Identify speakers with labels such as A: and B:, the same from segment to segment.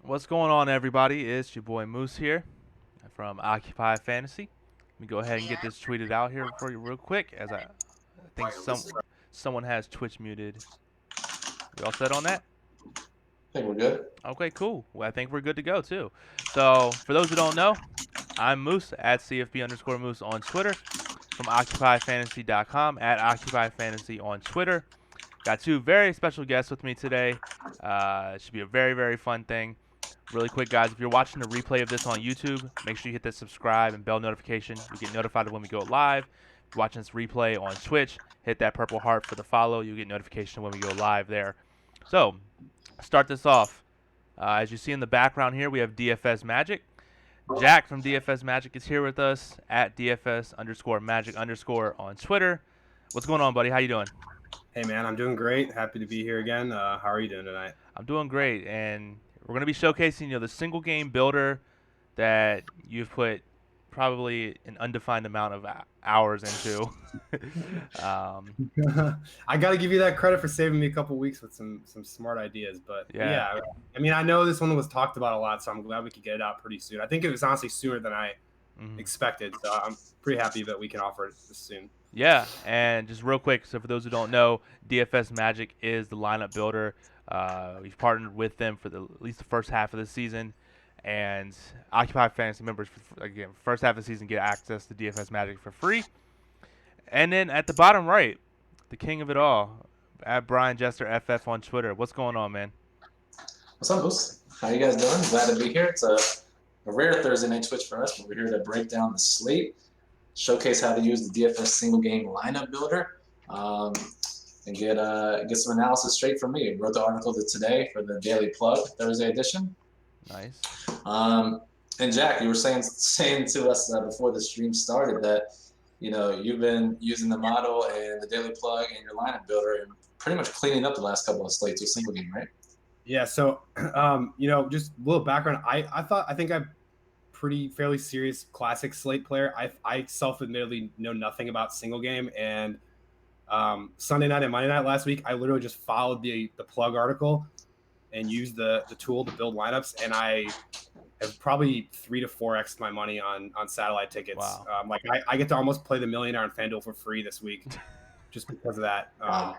A: What's going on, everybody? It's your boy Moose here from Occupy Fantasy. Let me go ahead and get this tweeted out here for you real quick, as I think someone has Twitch muted. We all set on that?
B: I think we're good.
A: Okay, cool. Well, I think we're good to go too. So, for those who don't know, I'm Moose at CFB_Moose on Twitter, from OccupyFantasy.com at OccupyFantasy on Twitter. Got two very special guests with me today. It should be a very, very fun thing. Really quick, guys, if you're watching the replay of this on YouTube, make sure you hit that subscribe and bell notification. You get notified when we go live. If you're watching this replay on Twitch, hit that purple heart for the follow. You get notification when we go live there. So, start this off. As you see in the background here, we have DFS Magic. Jack from DFS Magic is here with us at DFS_Magic_ on Twitter. What's going on, buddy? How you doing?
C: Hey, man, I'm doing great. Happy to be here again. How are you doing tonight?
A: I'm doing great, and we're going to be showcasing the single game builder that you've put probably an undefined amount of hours into.
C: I got to give you that credit for saving me a couple weeks with some smart ideas. But yeah, I mean, I know this one was talked about a lot, so I'm glad we could get it out pretty soon. I think it was honestly sooner than I expected, so I'm pretty happy that we can offer it this soon.
A: Yeah, and just real quick, so for those who don't know, DFS Magic is the lineup builder. We've partnered with them for at least the first half of the season, and Occupy Fantasy members, again, first half of the season get access to DFS Magic for free. And then at the bottom right, the king of it all, at Brian Jester FF on Twitter. What's going on, man?
B: What's up, Moose? How you guys doing? Glad to be here. It's a rare Thursday night Twitch for us, but we're here to break down the slate, showcase how to use the DFS single game lineup builder, and get some analysis straight from me. I wrote the article today for the Daily Plug Thursday edition.
A: Nice.
B: And Jack, you were saying to us before the stream started that you've been using the model and the Daily Plug and your lineup builder and pretty much cleaning up the last couple of slates with single game, right?
C: Yeah. So, just a little background. I think I'm pretty fairly serious classic slate player. I self-admittedly know nothing about single game, and Sunday night and Monday night last week, I literally just followed the plug article and used the tool to build lineups, and I have probably 3 to 4x my money on satellite tickets.
A: Wow.
C: I get to almost play the millionaire on FanDuel for free this week, just because of that.
B: Wow.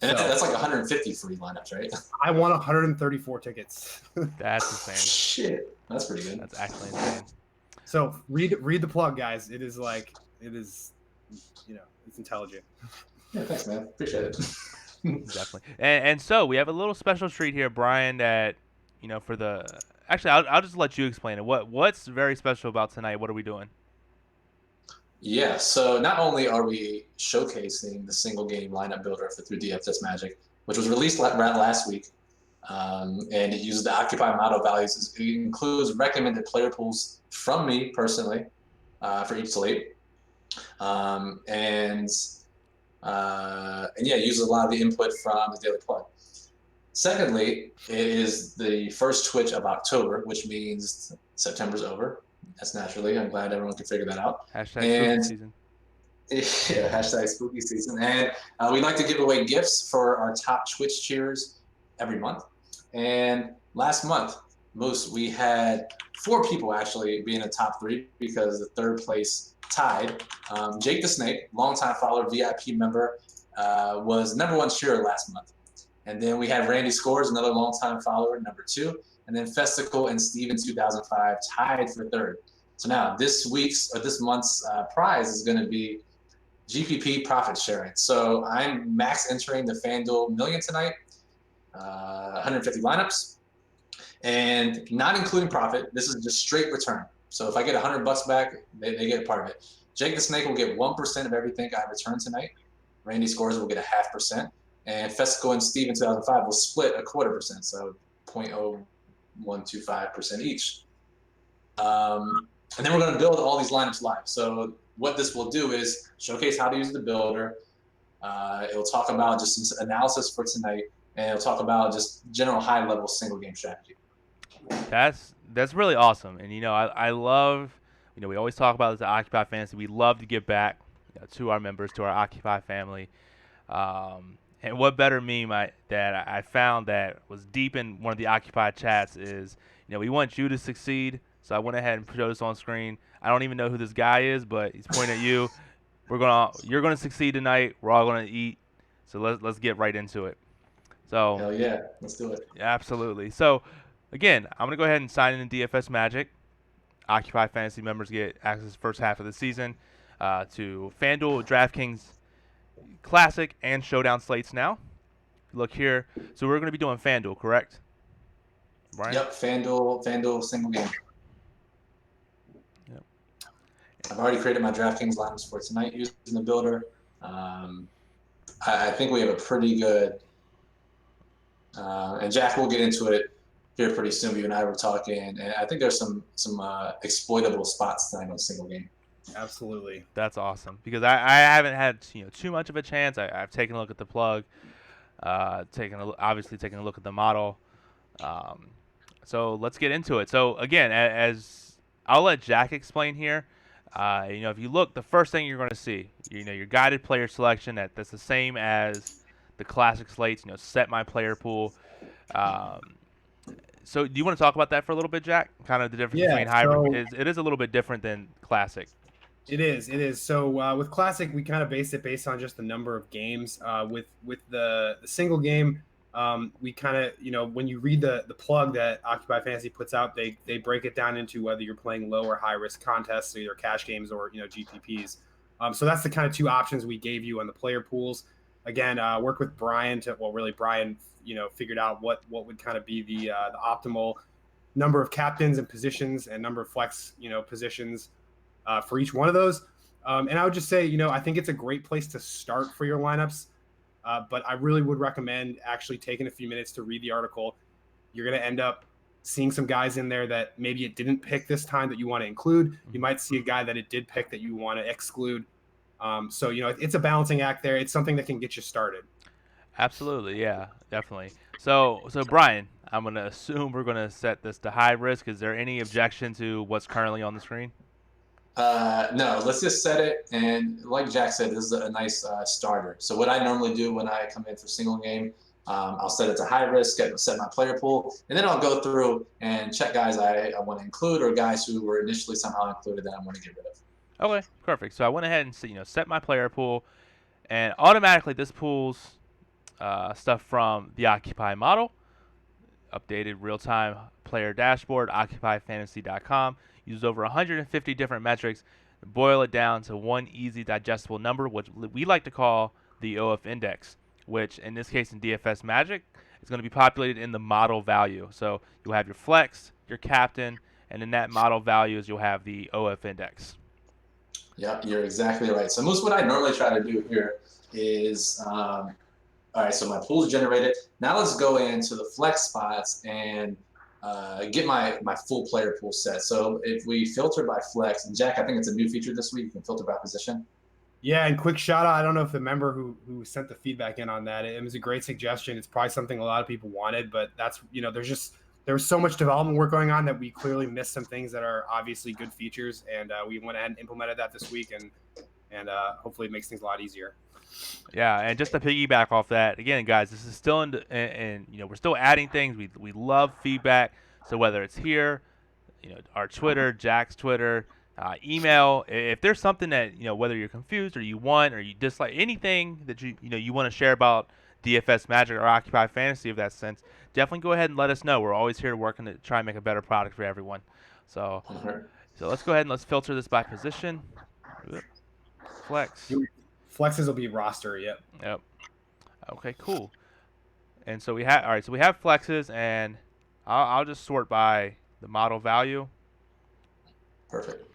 B: And that's like 150 free lineups, right?
C: I won 134 tickets.
A: That's insane.
B: Shit, that's pretty good.
A: That's actually insane.
C: So read the plug, guys. It is it's intelligent.
B: Yeah, thanks, man. Appreciate it.
A: Definitely. And so we have a little special treat here, Brian, that for the actually I'll just let you explain it. What's very special about tonight? What are we doing?
B: Yeah, so not only are we showcasing the single game lineup builder through DFS Magic, which was released last week, and it uses the Occupy model values. It includes recommended player pools from me personally for each slate, and yeah, it uses a lot of the input from the Daily Plug. Secondly, it is the first Twitch of October, which means September's over. That's naturally. I'm glad everyone can figure that out.
A: Hashtag spooky season.
B: Yeah, hashtag spooky season. And we like to give away gifts for our top Twitch cheers every month. And last month, Moose, we had 4 people actually be in the top 3 because the third place tied. Jake the Snake, longtime follower, VIP member, was #1 cheerer last month. And then we had Randy Scores, another longtime follower, #2. And then Festical and Steven 2005 tied for 3rd. So now this month's prize is going to be GPP profit sharing. So I'm max entering the FanDuel million tonight, 150 lineups, and not including profit. This is just straight return. So if I get $100 back, they get a part of it. Jake the Snake will get 1% of everything I return tonight. Randy Scores will get 0.5%. And Festival and Steven 2005 will split 0.25%, so 0.0125% each. And then we're going to build all these lineups live. So what this will do is showcase how to use the builder. It will talk about just some analysis for tonight, and it'll talk about just general high-level single-game strategy.
A: That's really awesome. And I love, we always talk about this at Occupy Fantasy. We love to give back to our members, to our Occupy family. And what better meme that I found that was deep in one of the occupied chats is, we want you to succeed. So I went ahead and put this on screen. I don't even know who this guy is, but he's pointing at you. You're gonna succeed tonight. We're all gonna eat. So let's get right into it. So
B: Hell yeah, let's do it.
A: absolutely. So again, I'm gonna go ahead and sign in DFS Magic. Occupy Fantasy members get access to the first half of the season to FanDuel, DraftKings Classic, and Showdown slates now. Look here. So we're going to be doing FanDuel, correct? Brian?
B: Yep, FanDuel single game.
A: Yep.
B: I've already created my DraftKings lineups for tonight using the builder. I think we have a pretty good, and Jack will get into it here pretty soon. You and I were talking, and I think there's some exploitable spots tonight on single game.
C: Absolutely.
A: That's awesome because I haven't had too much of a chance. I've taken a look at the plug, obviously taking a look at the model. So let's get into it. So again, as I'll let Jack explain here. If you look, the first thing you're going to see, your guided player selection. That's the same as the classic slates. Set my player pool. So do you want to talk about that for a little bit, Jack? Kind of the difference between hybrid. It is a little bit different than classic.
C: It is. So with classic, we kind of base it based on just the number of games. With the single game, we kind of, when you read the plug that Occupy Fantasy puts out, they break it down into whether you're playing low or high risk contests, so either cash games or GPPs. So that's the kind of two options we gave you on the player pools. Again, work with Brian Brian figured out what would kind of be the optimal number of captains and positions and number of flex positions for each one of those. And I would just say, I think it's a great place to start for your lineups. But I really would recommend actually taking a few minutes to read the article. You're going to end up seeing some guys in there that maybe it didn't pick this time that you want to include. You might see a guy that it did pick that you want to exclude. So, it's a balancing act there. It's something that can get you started.
A: Absolutely. Yeah, definitely. So Brian, I'm going to assume we're going to set this to high risk. Is there any objection to what's currently on the screen?
B: No, let's just set it. And like Jack said, this is a nice starter. So what I normally do when I come in for single game, I'll set it to high risk, set my player pool, and then I'll go through and check guys I want to include or guys who were initially somehow included that I want to get rid of.
A: Okay, perfect. So I went ahead and set my player pool, and automatically this pulls stuff from the Occupy model, updated real-time player dashboard, occupyfantasy.com. Uses over 150 different metrics to boil it down to one easy digestible number, which we like to call the OF index, which in this case in DFS Magic is going to be populated in the model value. So you'll have your flex, your captain, and in that model values you'll have the OF index.
B: Yeah, you're exactly right. So most what I normally try to do here is, all right, so my pool's generated. Now let's go into the flex spots and get my full player pool set. So if we filter by flex, and Jack, I think it's a new feature this week, you can filter by position.
C: Yeah, and quick shout out, I don't know if the member who sent the feedback in on that, it was a great suggestion. It's probably something a lot of people wanted, but that's, there's so much development work going on that we clearly missed some things that are obviously good features, and we went ahead and implemented that this week, and hopefully it makes things a lot easier.
A: Yeah, and just to piggyback off that, again, guys, this is still and we're still adding things. We love feedback. So whether it's here, our Twitter, Jack's Twitter, email, if there's something that whether you're confused or you want or you dislike anything that you want to share about DFS Magic or Occupy Fantasy of that sense, definitely go ahead and let us know. We're always here working to try and make a better product for everyone. So let's go ahead and let's filter this by position. Flex.
C: Flexes will be roster. Yep.
A: Okay, cool. And so we have So we have flexes, and I'll just sort by the model value.
B: Perfect.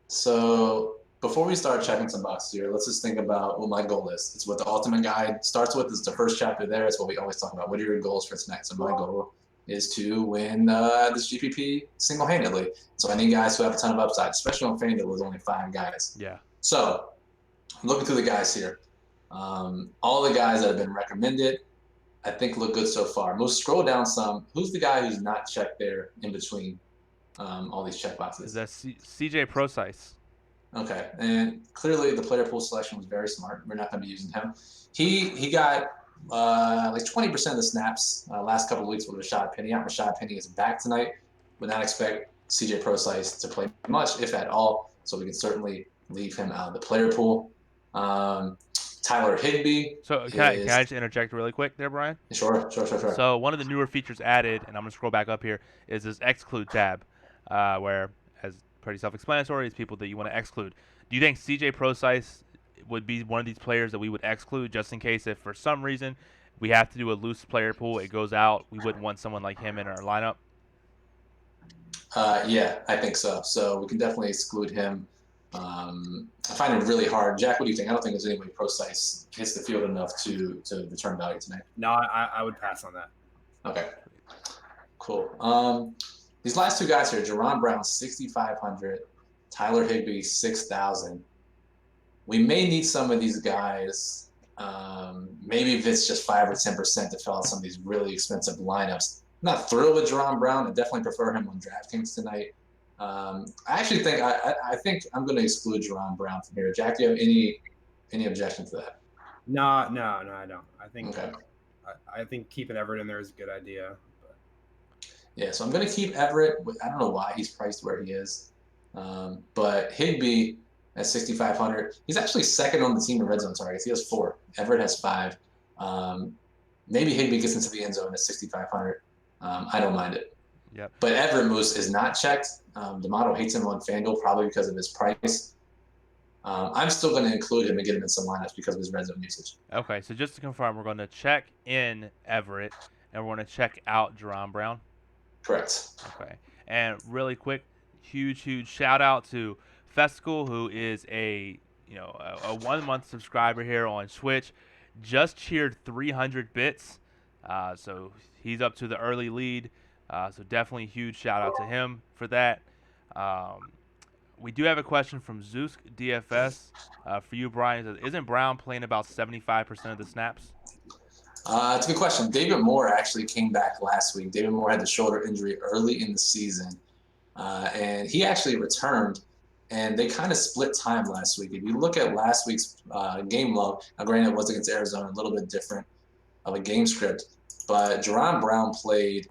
B: So before we start checking some boxes here, let's just think about what my goal is. It's what the Ultimate Guide starts with. It's the first chapter there. It's what we always talk about. What are your goals for tonight? So my goal is to win this GPP single-handedly. So I need guys who have a ton of upside, especially on FanDuel. There's only 5 guys.
A: Yeah.
B: So I'm looking through the guys here. All the guys that have been recommended, I think look good so far. We'll scroll down some. Who's the guy who's not checked there in between all these check boxes?
A: Is that CJ Procise?
B: Okay, and clearly the player pool selection was very smart. We're not going to be using him. He got like 20% of the snaps last couple of weeks with Rashad Penny out. Rashad Penny is back tonight. Would not expect CJ Prosise to play much, if at all. So we can certainly leave him out of the player pool. Tyler Higbee
A: So can I
B: is
A: just interject really quick there, Brian?
B: sure.
A: So one of the newer features added, and I'm gonna scroll back up here, is this exclude tab, where, as pretty self-explanatory, is people that you want to exclude. Do you think CJ Prosise would be one of these players that we would exclude just in case if for some reason we have to do a loose player pool, it goes out, we wouldn't want someone like him in our lineup?
B: Yeah, I think so. So we can definitely exclude him. I find it really hard. Jack, what do you think? I don't think there's anybody Prosise hits the field enough to return value tonight.
C: No, I would pass on that.
B: Okay, cool. These last two guys here, Jerron Brown, 6,500, Tyler Higbee, 6,000. We may need some of these guys. Maybe if it's just 5 or 10% to fill out some of these really expensive lineups. I'm not thrilled with Jerron Brown. I definitely prefer him on DraftKings tonight. I actually think I think I'm going to exclude Jerron Brown from here. Jack, do you have any objection to that?
C: No, I don't.
B: Okay.
C: I think keeping Everett in there is a good idea. But.
B: Yeah, so I'm going to keep Everett. I don't know why he's priced where he is, but Higbee at 6,500. He's actually second on the team in red zone targets. He has 4. Everett has 5. Maybe Higbee gets into the end zone at 6,500. I don't mind it.
A: Yep.
B: But Everett Moose is not checked. The model hates him on FanDuel probably because of his price. I'm still going to include him and get him in some lineups because of his red zone usage.
A: Okay, so just to confirm, we're going to check in Everett and we're going to check out Jerron Brown.
B: Correct.
A: Okay, and really quick, huge shout out to Festival, who is a 1 month subscriber here on Switch. Just cheered 300 bits, so he's up to the early lead. So definitely huge shout out to him for that. We do have a question from Zeus DFS for you, Brian. Isn't Brown playing about 75% of the snaps?
B: It's a good question. David Moore actually came back last week. David Moore had the shoulder injury early in the season, and he actually returned. And they kind of split time last week. If you look at last week's game log, now granted it was against Arizona, a little bit different of a game script, but Jerron Brown played.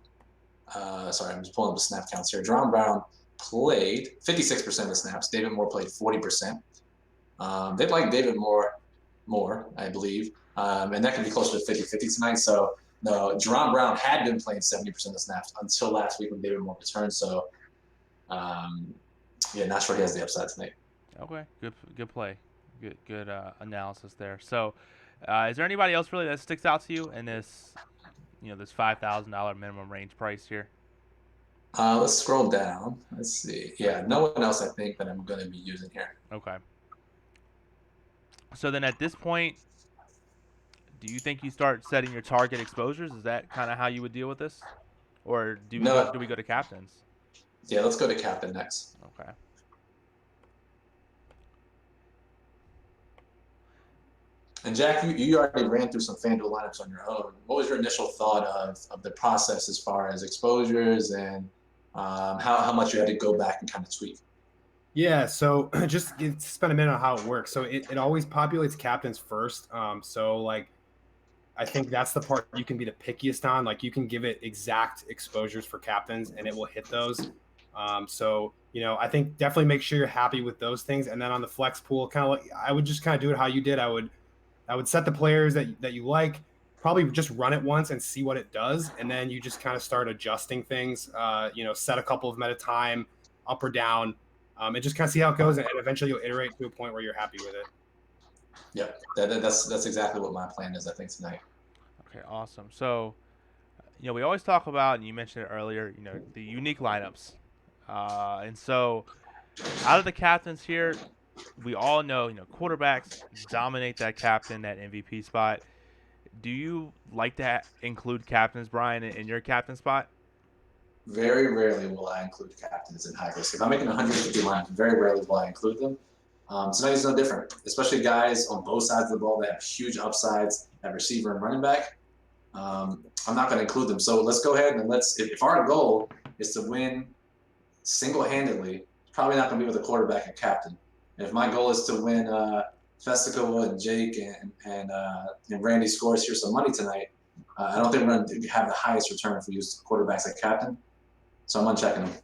B: Sorry, I'm just pulling up the snap counts here. Jerron Brown played 56% of the snaps. David Moore played 40%. They'd like David Moore more, I believe. And that can be closer to 50-50 tonight. So, no, Jerron Brown had been playing 70% of the snaps until last week when David Moore returned. So, yeah, not sure he has the upside tonight.
A: Okay, good play. Good analysis there. So, is there anybody else really that sticks out to you in this, this $5,000 minimum range price here?
B: Let's scroll down. Let's see. Yeah, no one else I think that I'm going to be using here.
A: Okay. So then at this point, do you think you start setting your target exposures? Is that kind of how you would deal with this? Or do we go to captains?
B: Yeah, let's go to captain next.
A: Okay.
B: And Jack, you already ran through some FanDuel lineups on your own. What was your initial thought of the process as far as exposures and how much you had to go back and kind of tweak?
C: Yeah, so just spend a minute on how it works. So it always populates captains first. So like, I think that's the part you can be the pickiest on. Like you can give it exact exposures for captains and it will hit those. So, I think definitely make sure you're happy with those things. And then on the flex pool, kind of like, I would just kind of do it how you did. I would set the players that you like, probably just run it once and see what it does. And then you just kind of start adjusting things, set a couple of them at a time, up or down, and just kind of see how it goes. And eventually you'll iterate to a point where you're happy with it.
B: Yeah, that's exactly what my plan is, I think, tonight.
A: Okay, awesome. So, we always talk about, and you mentioned it earlier, the unique lineups. And so out of the captains here, we all know, quarterbacks dominate that MVP spot. Do you like to include captains, Brian, in your captain spot?
B: Very rarely will I include captains in high risk. If I'm making 150 lines, very rarely will I include them. Tonight is no different, especially guys on both sides of the ball that have huge upsides at receiver and running back. I'm not going to include them. So let's go ahead and if our goal is to win single-handedly, it's probably not going to be with a quarterback and captain. If my goal is to win Festival and Jake and Randy scores here some money tonight, I don't think we're going to have the highest return if we use quarterbacks like captain. So I'm unchecking them.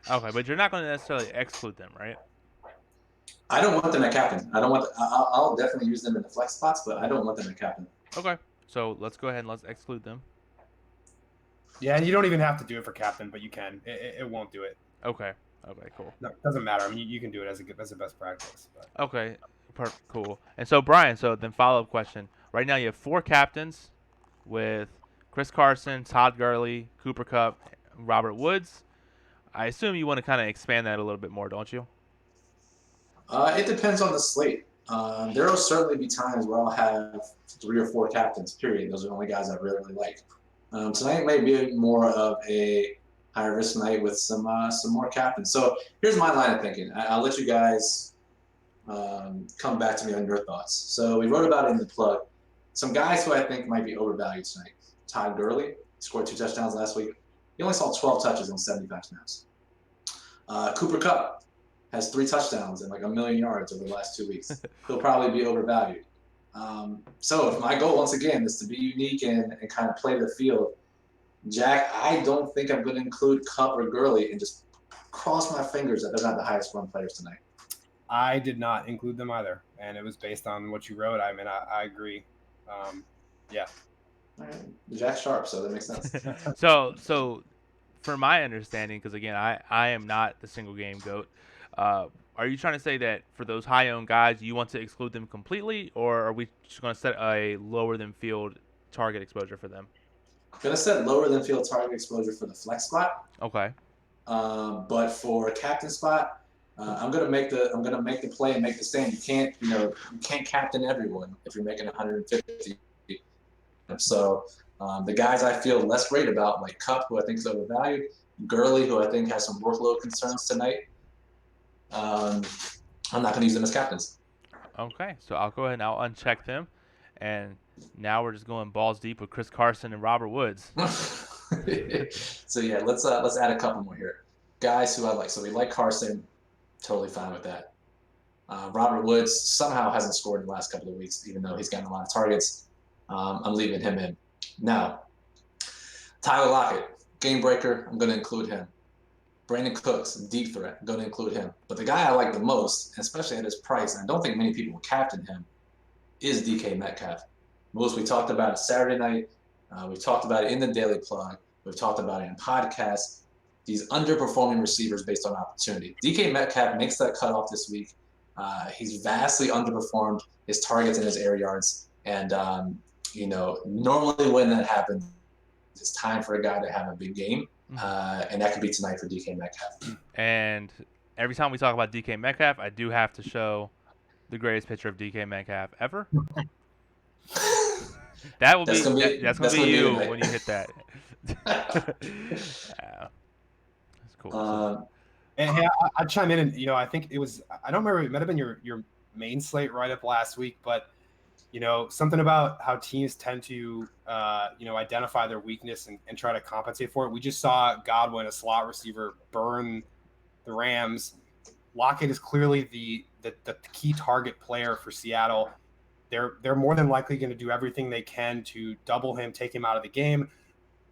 A: Okay, but you're not going to necessarily exclude them, right?
B: I don't want them at captain. I don't want. I'll definitely use them in the flex spots, but I don't want them at captain.
A: Okay, so let's go ahead and let's exclude them.
C: Yeah, and you don't even have to do it for captain, but you can. It won't do it.
A: Okay, cool.
C: No, it doesn't matter. I mean, you can do it as a best practice. But.
A: Okay, perfect, cool. And so Brian, then follow-up question. Right now you have 4 captains with Chris Carson, Todd Gurley, Cooper Kupp, Robert Woods. I assume you want to kind of expand that a little bit more, don't you?
B: It depends on the slate. There will certainly be times where I'll have 3 or 4 captains. Period. Those are the only guys I really like. Tonight may be more of a higher risk night with some more captains. So here's my line of thinking. I'll let you guys come back to me on your thoughts. So we wrote about it in the plug. Some guys who I think might be overvalued tonight. Todd Gurley scored 2 touchdowns last week. He only saw 12 touches on 75 snaps. Cooper Kupp has 3 touchdowns and like 1 million yards over the last 2 weeks. He'll probably be overvalued. So if my goal, once again, is to be unique and kind of play the field, Jack, I don't think I'm going to include Kupp or Gurley and just cross my fingers that they're not the highest run players tonight.
C: I did not include them either, and it was based on what you wrote. I mean, I agree. Yeah.
B: All right. Jack's sharp, so that makes sense.
A: So for my understanding, because again, I am not the single game GOAT, are you trying to say that for those high-owned guys, you want to exclude them completely, or are we just going to set a lower-than-field target exposure for them?
B: I'm going to set lower-than-field target exposure for the flex spot.
A: Okay.
B: But for captain spot, I'm going to make the play and make the stand. You can't captain everyone if you're making 150. So the guys I feel less great about, like Kupp, who I think is overvalued, Gurley, who I think has some workload concerns tonight, I'm not going to use them as captains.
A: Okay, so I'll go ahead and I'll uncheck them, and now we're just going balls deep with Chris Carson and Robert Woods.
B: So yeah, let's add a couple more here. Guys who I like. So we like Carson, totally fine with that. Robert Woods somehow hasn't scored in the last couple of weeks, even though he's gotten a lot of targets. I'm leaving him in. Now, Tyler Lockett, game breaker, I'm going to include him. Brandon Cooks, deep threat, I'm going to include him. But the guy I like the most, especially at his price, and I don't think many people will captain him, is DK Metcalf. Most we talked about it Saturday night. We've talked about it in the Daily Plug. We've talked about it in podcasts. These underperforming receivers based on opportunity. DK Metcalf makes that cutoff this week. He's vastly underperformed his targets and his air yards. And, normally when that happens, it's time for a guy to have a big game. And that could be tonight for DK Metcalf.
A: And every time we talk about DK Metcalf, I do have to show the greatest picture of DK Metcalf ever. That's gonna be you when you hit that. That's cool.
C: And hey, I'd chime in, and I think it was, I don't remember, it might have been your main slate write-up last week, but something about how teams tend to identify their weakness and try to compensate for it. We just saw Godwin, a slot receiver, burn the Rams. Lockett is clearly the key target player for Seattle. They're more than likely going to do everything they can to double him, take him out of the game.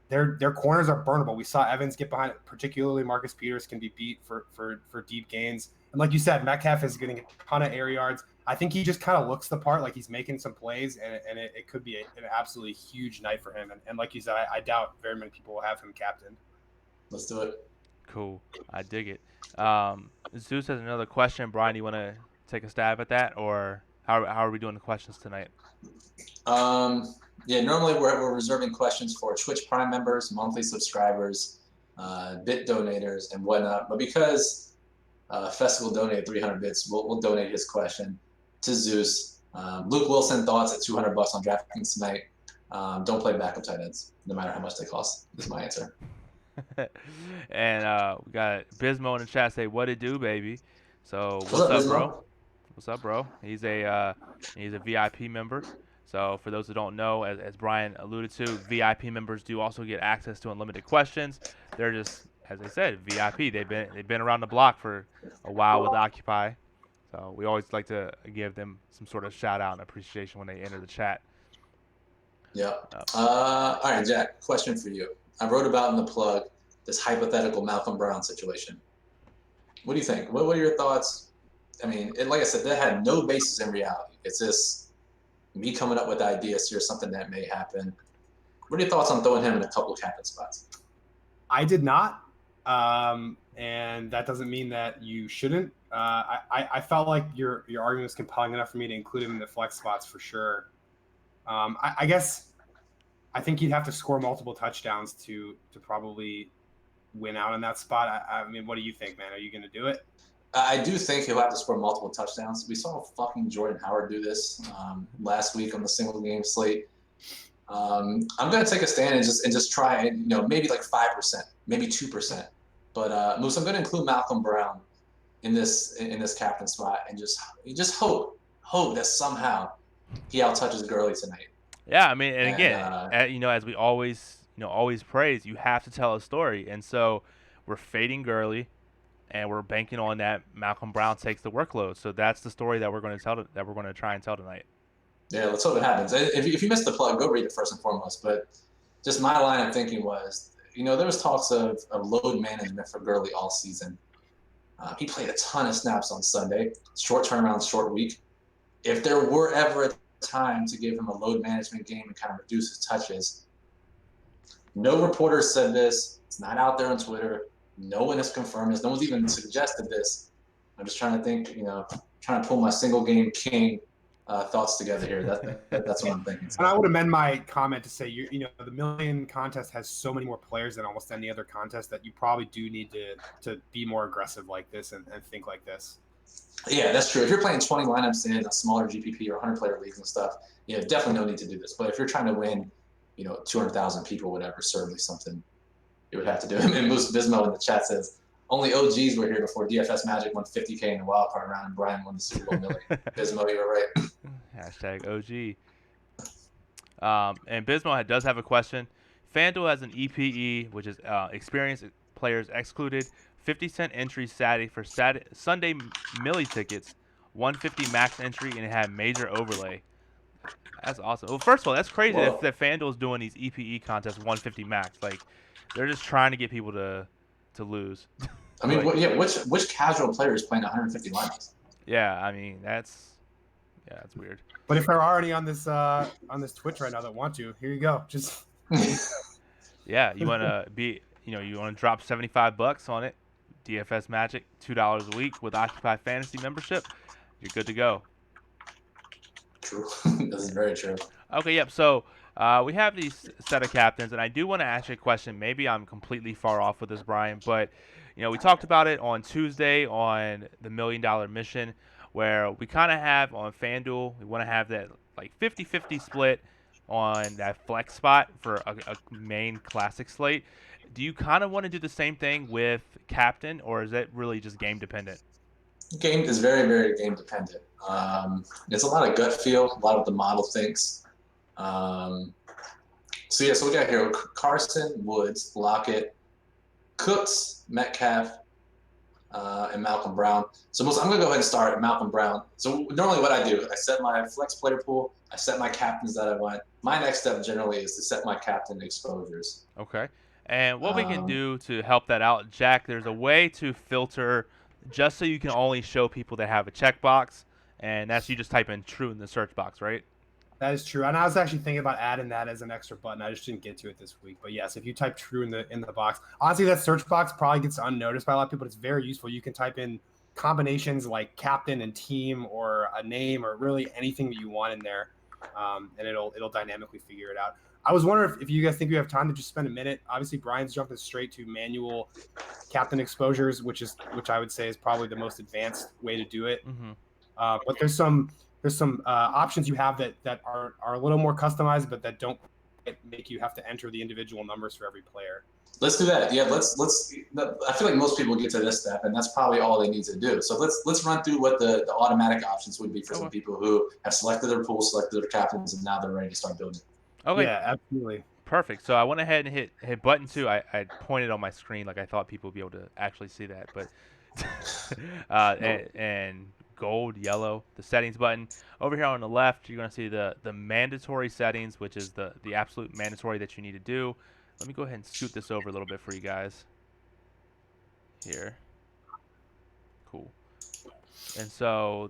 C: Their corners are burnable. We saw Evans get behind it, particularly Marcus Peters can be beat for deep gains. And like you said, Metcalf is getting a ton of air yards. I think he just kind of looks the part, like he's making some plays, and it could be an absolutely huge night for him. And like you said, I doubt very many people will have him captain.
B: Let's do it.
A: Cool. I dig it. Zeus has another question. Brian, do you want to take a stab at that, or how are we doing the questions tonight?
B: Yeah, normally we're reserving questions for Twitch Prime members, monthly subscribers, bit donators, and whatnot. But because Festival donated 300 bits, we'll donate his question to Zeus. Luke Wilson thoughts at $200 on DraftKings tonight. Don't play backup tight ends, no matter how much they cost. Is my answer.
A: And we got Bismo in the chat say, "What it do, baby?" So what's up, bro? What's up, bro? He's a VIP member. So for those who don't know, as Brian alluded to, VIP members do also get access to unlimited questions. They're just, as I said, VIP. They've been around the block for a while with Occupy. So we always like to give them some sort of shout out and appreciation when they enter the chat.
B: Yeah. All right, Jack, question for you. I wrote about in the plug this hypothetical Malcolm Brown situation. What do you think? What are your thoughts? I mean, like I said, that had no basis in reality. It's just me coming up with ideas here, something that may happen. What are your thoughts on throwing him in a couple of captain spots?
C: I did not, and that doesn't mean that you shouldn't. I felt like your argument was compelling enough for me to include him in the flex spots for sure. I guess I think you'd have to score multiple touchdowns to probably win out in that spot. I mean, what do you think, man? Are you going to do it?
B: I do think he'll have to score multiple touchdowns. We saw fucking Jordan Howard do this last week on the single game slate. I'm going to take a stand and just try and, maybe like 5%, maybe 2%. But Moose, I'm going to include Malcolm Brown in this captain spot and just hope that somehow he outtouches Gurley tonight.
A: Yeah, I mean, and again, as we always praise, you have to tell a story, and so we're fading Gurley, and we're banking on that Malcolm Brown takes the workload. So that's the story that we're going to tell, that we're going to try and tell tonight.
B: Yeah, let's hope it happens. If you missed the plug, go read it first and foremost. But just my line of thinking was, there was talks of load management for Gurley all season. He played a ton of snaps on Sunday, short turnaround, short week. If there were ever a time to give him a load management game and kind of reduce his touches, no reporter said this. It's not out there on Twitter. No one has confirmed this. No one's even suggested this. I'm just trying to think, trying to pull my single game king thoughts together here. That's what I'm thinking.
C: And I would amend my comment to say, the million contest has so many more players than almost any other contest that you probably do need to be more aggressive like this and think like this.
B: Yeah, that's true. If you're playing 20 lineups in a smaller GPP or 100-player leagues and stuff, definitely no need to do this. But if you're trying to win, 200,000 people, whatever, certainly something you would have to do. And Moose Bismo in the chat says, only OGs were here before DFS Magic won 50K in the wild card round and Brian won the Super Bowl million. Bismo, you were right.
A: Hashtag OG. And Bismo does have a question. FanDuel has an EPE, which is experienced players excluded. 50-cent entry Saturday for Sunday Millie tickets. 150 max entry, and it had major overlay. That's awesome. Well, first of all, that's crazy that FanDuel's doing these EPE contests 150 max. Like, they're just trying to get people to lose.
B: I mean, which casual player is playing 150 lineups?
A: Yeah, I mean that's weird.
C: But if they're already on this Twitch right now that want to, here you go. Just
A: yeah, you want to be, you want to drop $75 on it. DFS Magic, $2 a week with Occupy Fantasy membership. You're good to go.
B: True. This is very true.
A: Okay, yep. So we have these set of captains, and I do want to ask you a question. Maybe I'm completely far off with this, Brian, but we talked about it on Tuesday on the $1 Million Mission, where we kind of have on FanDuel, we want to have that like 50-50 split on that flex spot for a main classic slate. Do you kind of want to do the same thing with captain, or is it really just game dependent?
B: Game is very, very game dependent. It's a lot of gut feel, a lot of the model thinks. So we got here Carson, Woods, Lockett, Cooks, Metcalf, and Malcolm Brown. So I'm going to go ahead and start at Malcolm Brown. So normally what I do, I set my flex player pool, I set my captains that I want. My next step generally is to set my captain exposures.
A: Okay. And what we can do to help that out, Jack, there's a way to filter just so you can only show people that have a checkbox, and that's you just type in true in the search box, right?
C: That is true. And I was actually thinking about adding that as an extra button. I just didn't get to it this week. But yes, if you type true in the box, honestly, that search box probably gets unnoticed by a lot of people, but it's very useful. You can type in combinations like captain and team or a name or really anything that you want in there, and it'll dynamically figure it out. I was wondering if you guys think we have time to just spend a minute. Obviously, Brian's jumping straight to manual captain exposures, which I would say is probably the most advanced way to do it.
A: Mm-hmm.
C: But there's some options you have that are a little more customized, but that don't make you have to enter the individual numbers for every player.
B: Let's do that. Yeah, let's. I feel like most people get to this step, and that's probably all they need to do. So let's run through what the automatic options would be for some people who have selected their pool, selected their captains, and now they're ready to start building.
A: Okay.
C: Yeah, absolutely.
A: Perfect. So I went ahead and hit button 2. I pointed on my screen like I thought people would be able to actually see that, but and gold, yellow, the settings button. Over here on the left, you're going to see the mandatory settings, which is the absolute mandatory that you need to do. Let me go ahead and scoot this over a little bit for you guys. Here. Cool. And so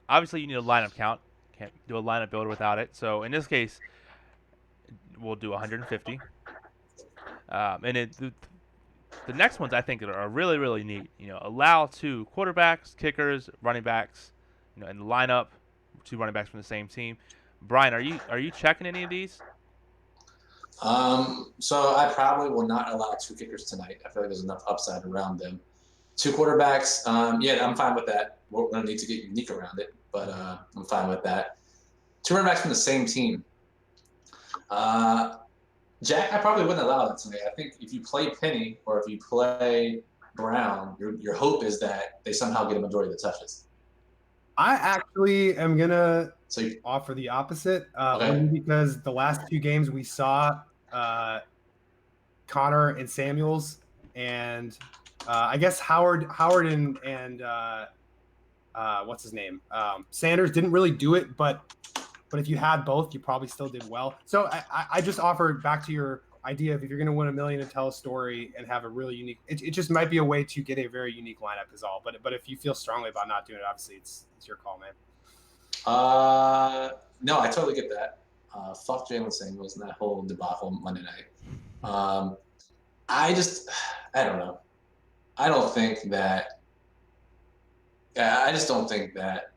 A: obviously you need a lineup count. Can't do a lineup builder without it. So in this case, we'll do 150. And the next ones I think are really, really neat. Allow 2 quarterbacks, kickers, running backs, in the lineup, 2 running backs from the same team. Brian, are you checking any of these?
B: So I probably will not allow 2 kickers tonight. I feel like there's enough upside around them. 2 quarterbacks, yeah, I'm fine with that. We're going to need to get unique around it, but I'm fine with that. 2 running backs from the same team. Jack, I probably wouldn't allow that tonight. I think if you play Penny or if you play Brown, your hope is that they somehow get a majority of the touches.
C: I actually am going to offer the opposite, only because the last 2 games we saw Connor and Samuels and I guess Howard and what's his name? Sanders didn't really do it, but if you had both, you probably still did well. So I just offered back to your idea of if you're going to win $1 million and tell a story and have a really unique, it just might be a way to get a very unique lineup is all. But if you feel strongly about not doing it, obviously it's your call, man.
B: No, I totally get that. Fuck Jalen Samuels and that whole debacle Monday night. I don't know. I just don't think that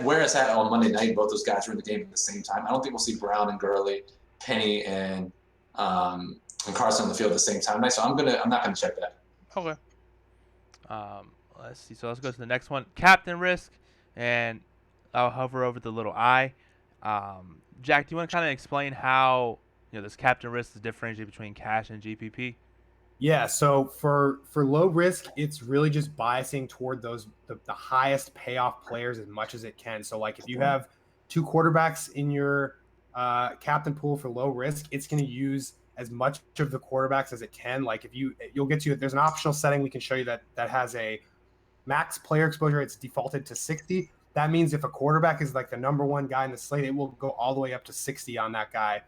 B: where it's at on Monday night, both those guys are in the game at the same time. I don't think we'll see Brown and Gurley, Penny and Carson on the field at the same time. So I'm not gonna check that.
A: Okay. Let's see. So let's go to the next one. Captain risk, and I'll hover over the little I. Jack, do you want to kind of explain how this captain risk is differentiated between cash and GPP?
C: Yeah, so for low risk, it's really just biasing toward the highest payoff players as much as it can. So like if you have 2 quarterbacks in your captain pool for low risk, it's going to use as much of the quarterbacks as it can. Like there's an optional setting we can show you that has a max player exposure. It's defaulted to 60. That means if a quarterback is like the number 1 guy in the slate, it will go all the way up to 60 on that guy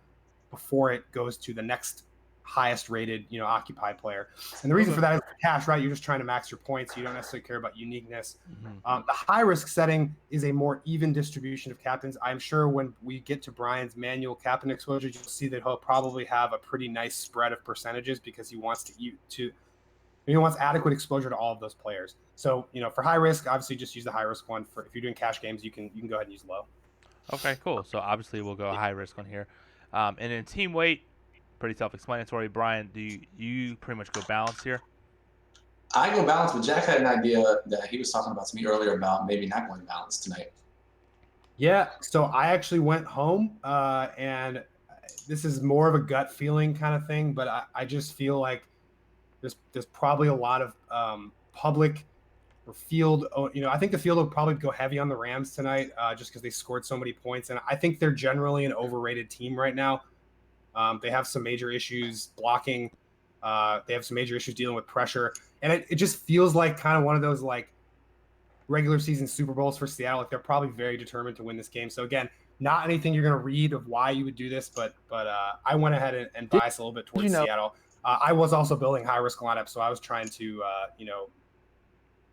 C: before it goes to the next highest rated, occupied player. And the reason for that is cash, right? You're just trying to max your points. You don't necessarily care about uniqueness. The high risk setting is a more even distribution of captains. I'm sure when we get to Brian's manual captain exposure, you'll see that he'll probably have a pretty nice spread of percentages because he wants he wants adequate exposure to all of those players. So, for high risk, obviously just use the high risk one. If you're doing cash games, you can go ahead and use low.
A: Okay, cool. So obviously we'll go high risk on here. And in team weight, pretty self-explanatory. Brian, do you pretty much go balance here?
B: I go balance, but Jack had an idea that he was talking about to me earlier about maybe not going balance tonight.
C: Yeah, so I actually went home, and this is more of a gut feeling kind of thing, but I just feel like there's probably a lot of public or field. I think the field will probably go heavy on the Rams tonight, just because they scored so many points, and I think they're generally an overrated team right now. They have some major issues blocking. They have some major issues dealing with pressure. And it just feels like kind of one of those like regular season Super Bowls for Seattle. Like they're probably very determined to win this game. So again, not anything you're going to read of why you would do this, but I went ahead and biased a little bit towards Seattle. I was also building high risk lineup, so I was trying to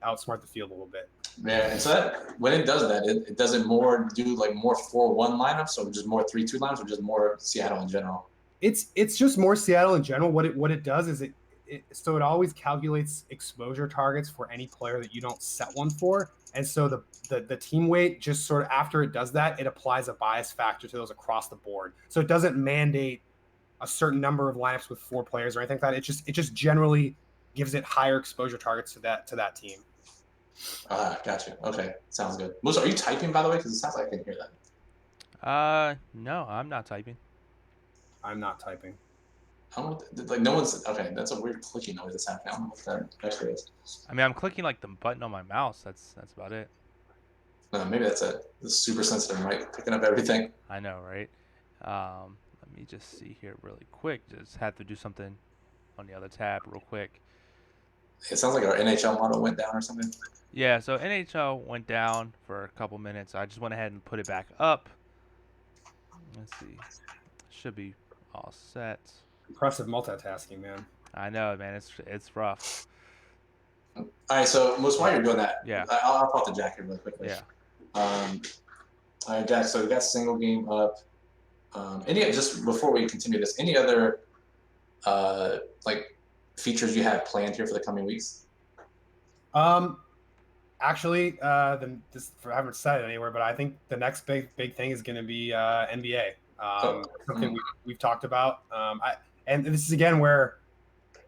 C: outsmart the field a little bit.
B: Yeah, and so when it does that, it does it more do like more 4-1 lineups, or just more 3-2 lineups, or just more Seattle in general?
C: It's just more Seattle in general. What it does is it always calculates exposure targets for any player that you don't set one for, and so the team weight just sort of after it does that, it applies a bias factor to those across the board. So it doesn't mandate a certain number of lineups with 4 players or anything like that. It just generally gives it higher exposure targets to that team.
B: Gotcha. Okay, sounds good. Melissa, are you typing, by the way? Because it sounds like I can hear that.
A: No, I'm not typing.
C: I'm not typing.
B: Like no one's okay. That's a weird clicking noise that's happening. I don't know what that actually is.
A: I mean, I'm clicking like the button on my mouse. That's about it.
B: No, maybe that's a super sensitive mic picking up everything.
A: I know, right? Let me just see here really quick. Just had to do something on the other tab real quick.
B: It sounds like our NHL model went down or something.
A: Yeah, so NHL went down for a couple minutes. I just went ahead and put it back up. Let's see. Should be all set.
C: Impressive multitasking, man.
A: I know, man. It's rough.
B: All right, so Moose, while you're doing that,
A: Yeah.
B: I'll pop the Jack here really quickly.
A: Yeah.
B: All right, Jack. So we got single game up. Just before we continue this, any other like features you have planned here for the coming weeks?
C: Actually, I haven't said it anywhere, but I think the next big thing is going to be NBA. Something we've talked about. And this is again where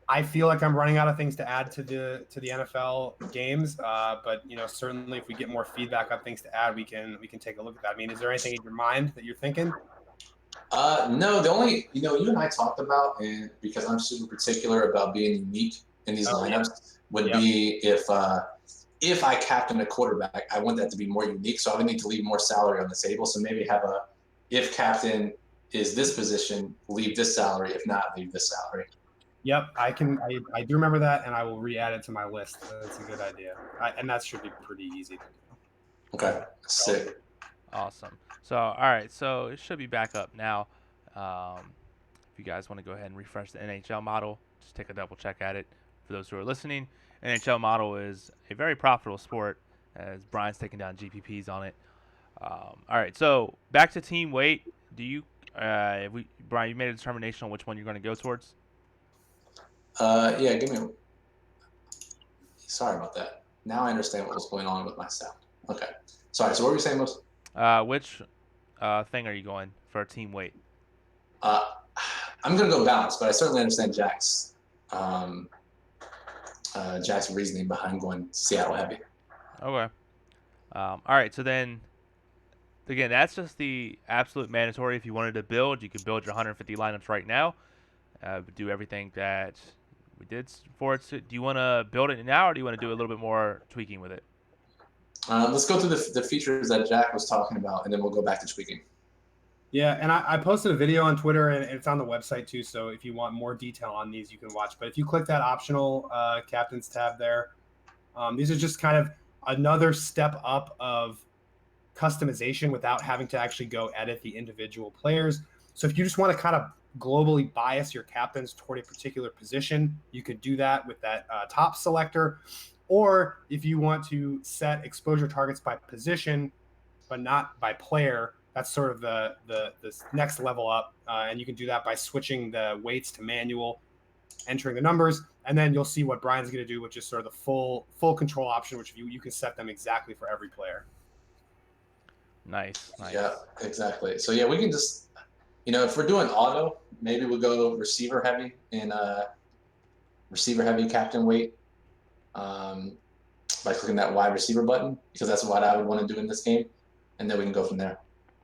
C: I feel like I'm running out of things to add to the NFL games. But certainly if we get more feedback on things to add, we can take a look at that. I mean, is there anything in your mind that you're thinking?
B: No, the only you and I talked about, and because I'm super particular about being unique in these lineups, would be if I captain a quarterback, I want that to be more unique. So I would need to leave more salary on the table. So maybe have if captain is this position, leave this salary. If not, leave this salary.
C: Yep, I do remember that, and I will re-add it to my list. That's a good idea, and that should be pretty easy to do.
B: Okay, sick.
A: Awesome. So, all right, so it should be back up now. If you guys want to go ahead and refresh the NHL model, just take a double check at it. For those who are listening, NHL model is a very profitable sport, as Brian's taking down GPPs on it. All right, so back to team weight. Do you, Brian, you made a determination on which one you're going to go towards?
B: Yeah, give me. Sorry about that. Now I understand what was going on with my sound. Okay, sorry. So what were you saying, Most?
A: Which thing are you going for team weight?
B: I'm gonna go balance, but I certainly understand Jack's reasoning behind going Seattle heavy.
A: Okay. All right. So then, again, that's just the absolute mandatory. If you wanted to build, you could build your 150 lineups right now. Do everything that we did for it. Do you want to build it now, or do you want to do a little bit more tweaking with it?
B: Let's go through the features that Jack was talking about, and then we'll go back to tweaking.
C: Yeah, and I posted a video on Twitter, and it's on the website too. So if you want more detail on these, you can watch. But if you click that optional captains tab there, these are just kind of another step up of customization without having to actually go edit the individual players. So if you just want to kind of globally bias your captains toward a particular position, you could do that with that top selector. Or if you want to set exposure targets by position, but not by player, that's sort of the next level up. And you can do that by switching the weights to manual, entering the numbers, and then you'll see what Brian's going to do, which is sort of the full control option, which you can set them exactly for every player.
A: Nice.
B: Yeah, exactly. So yeah, we can just, if we're doing auto, maybe we'll go receiver heavy in receiver heavy captain weight by clicking that wide receiver button, because that's what I would want to do in this game, and then we can go from there.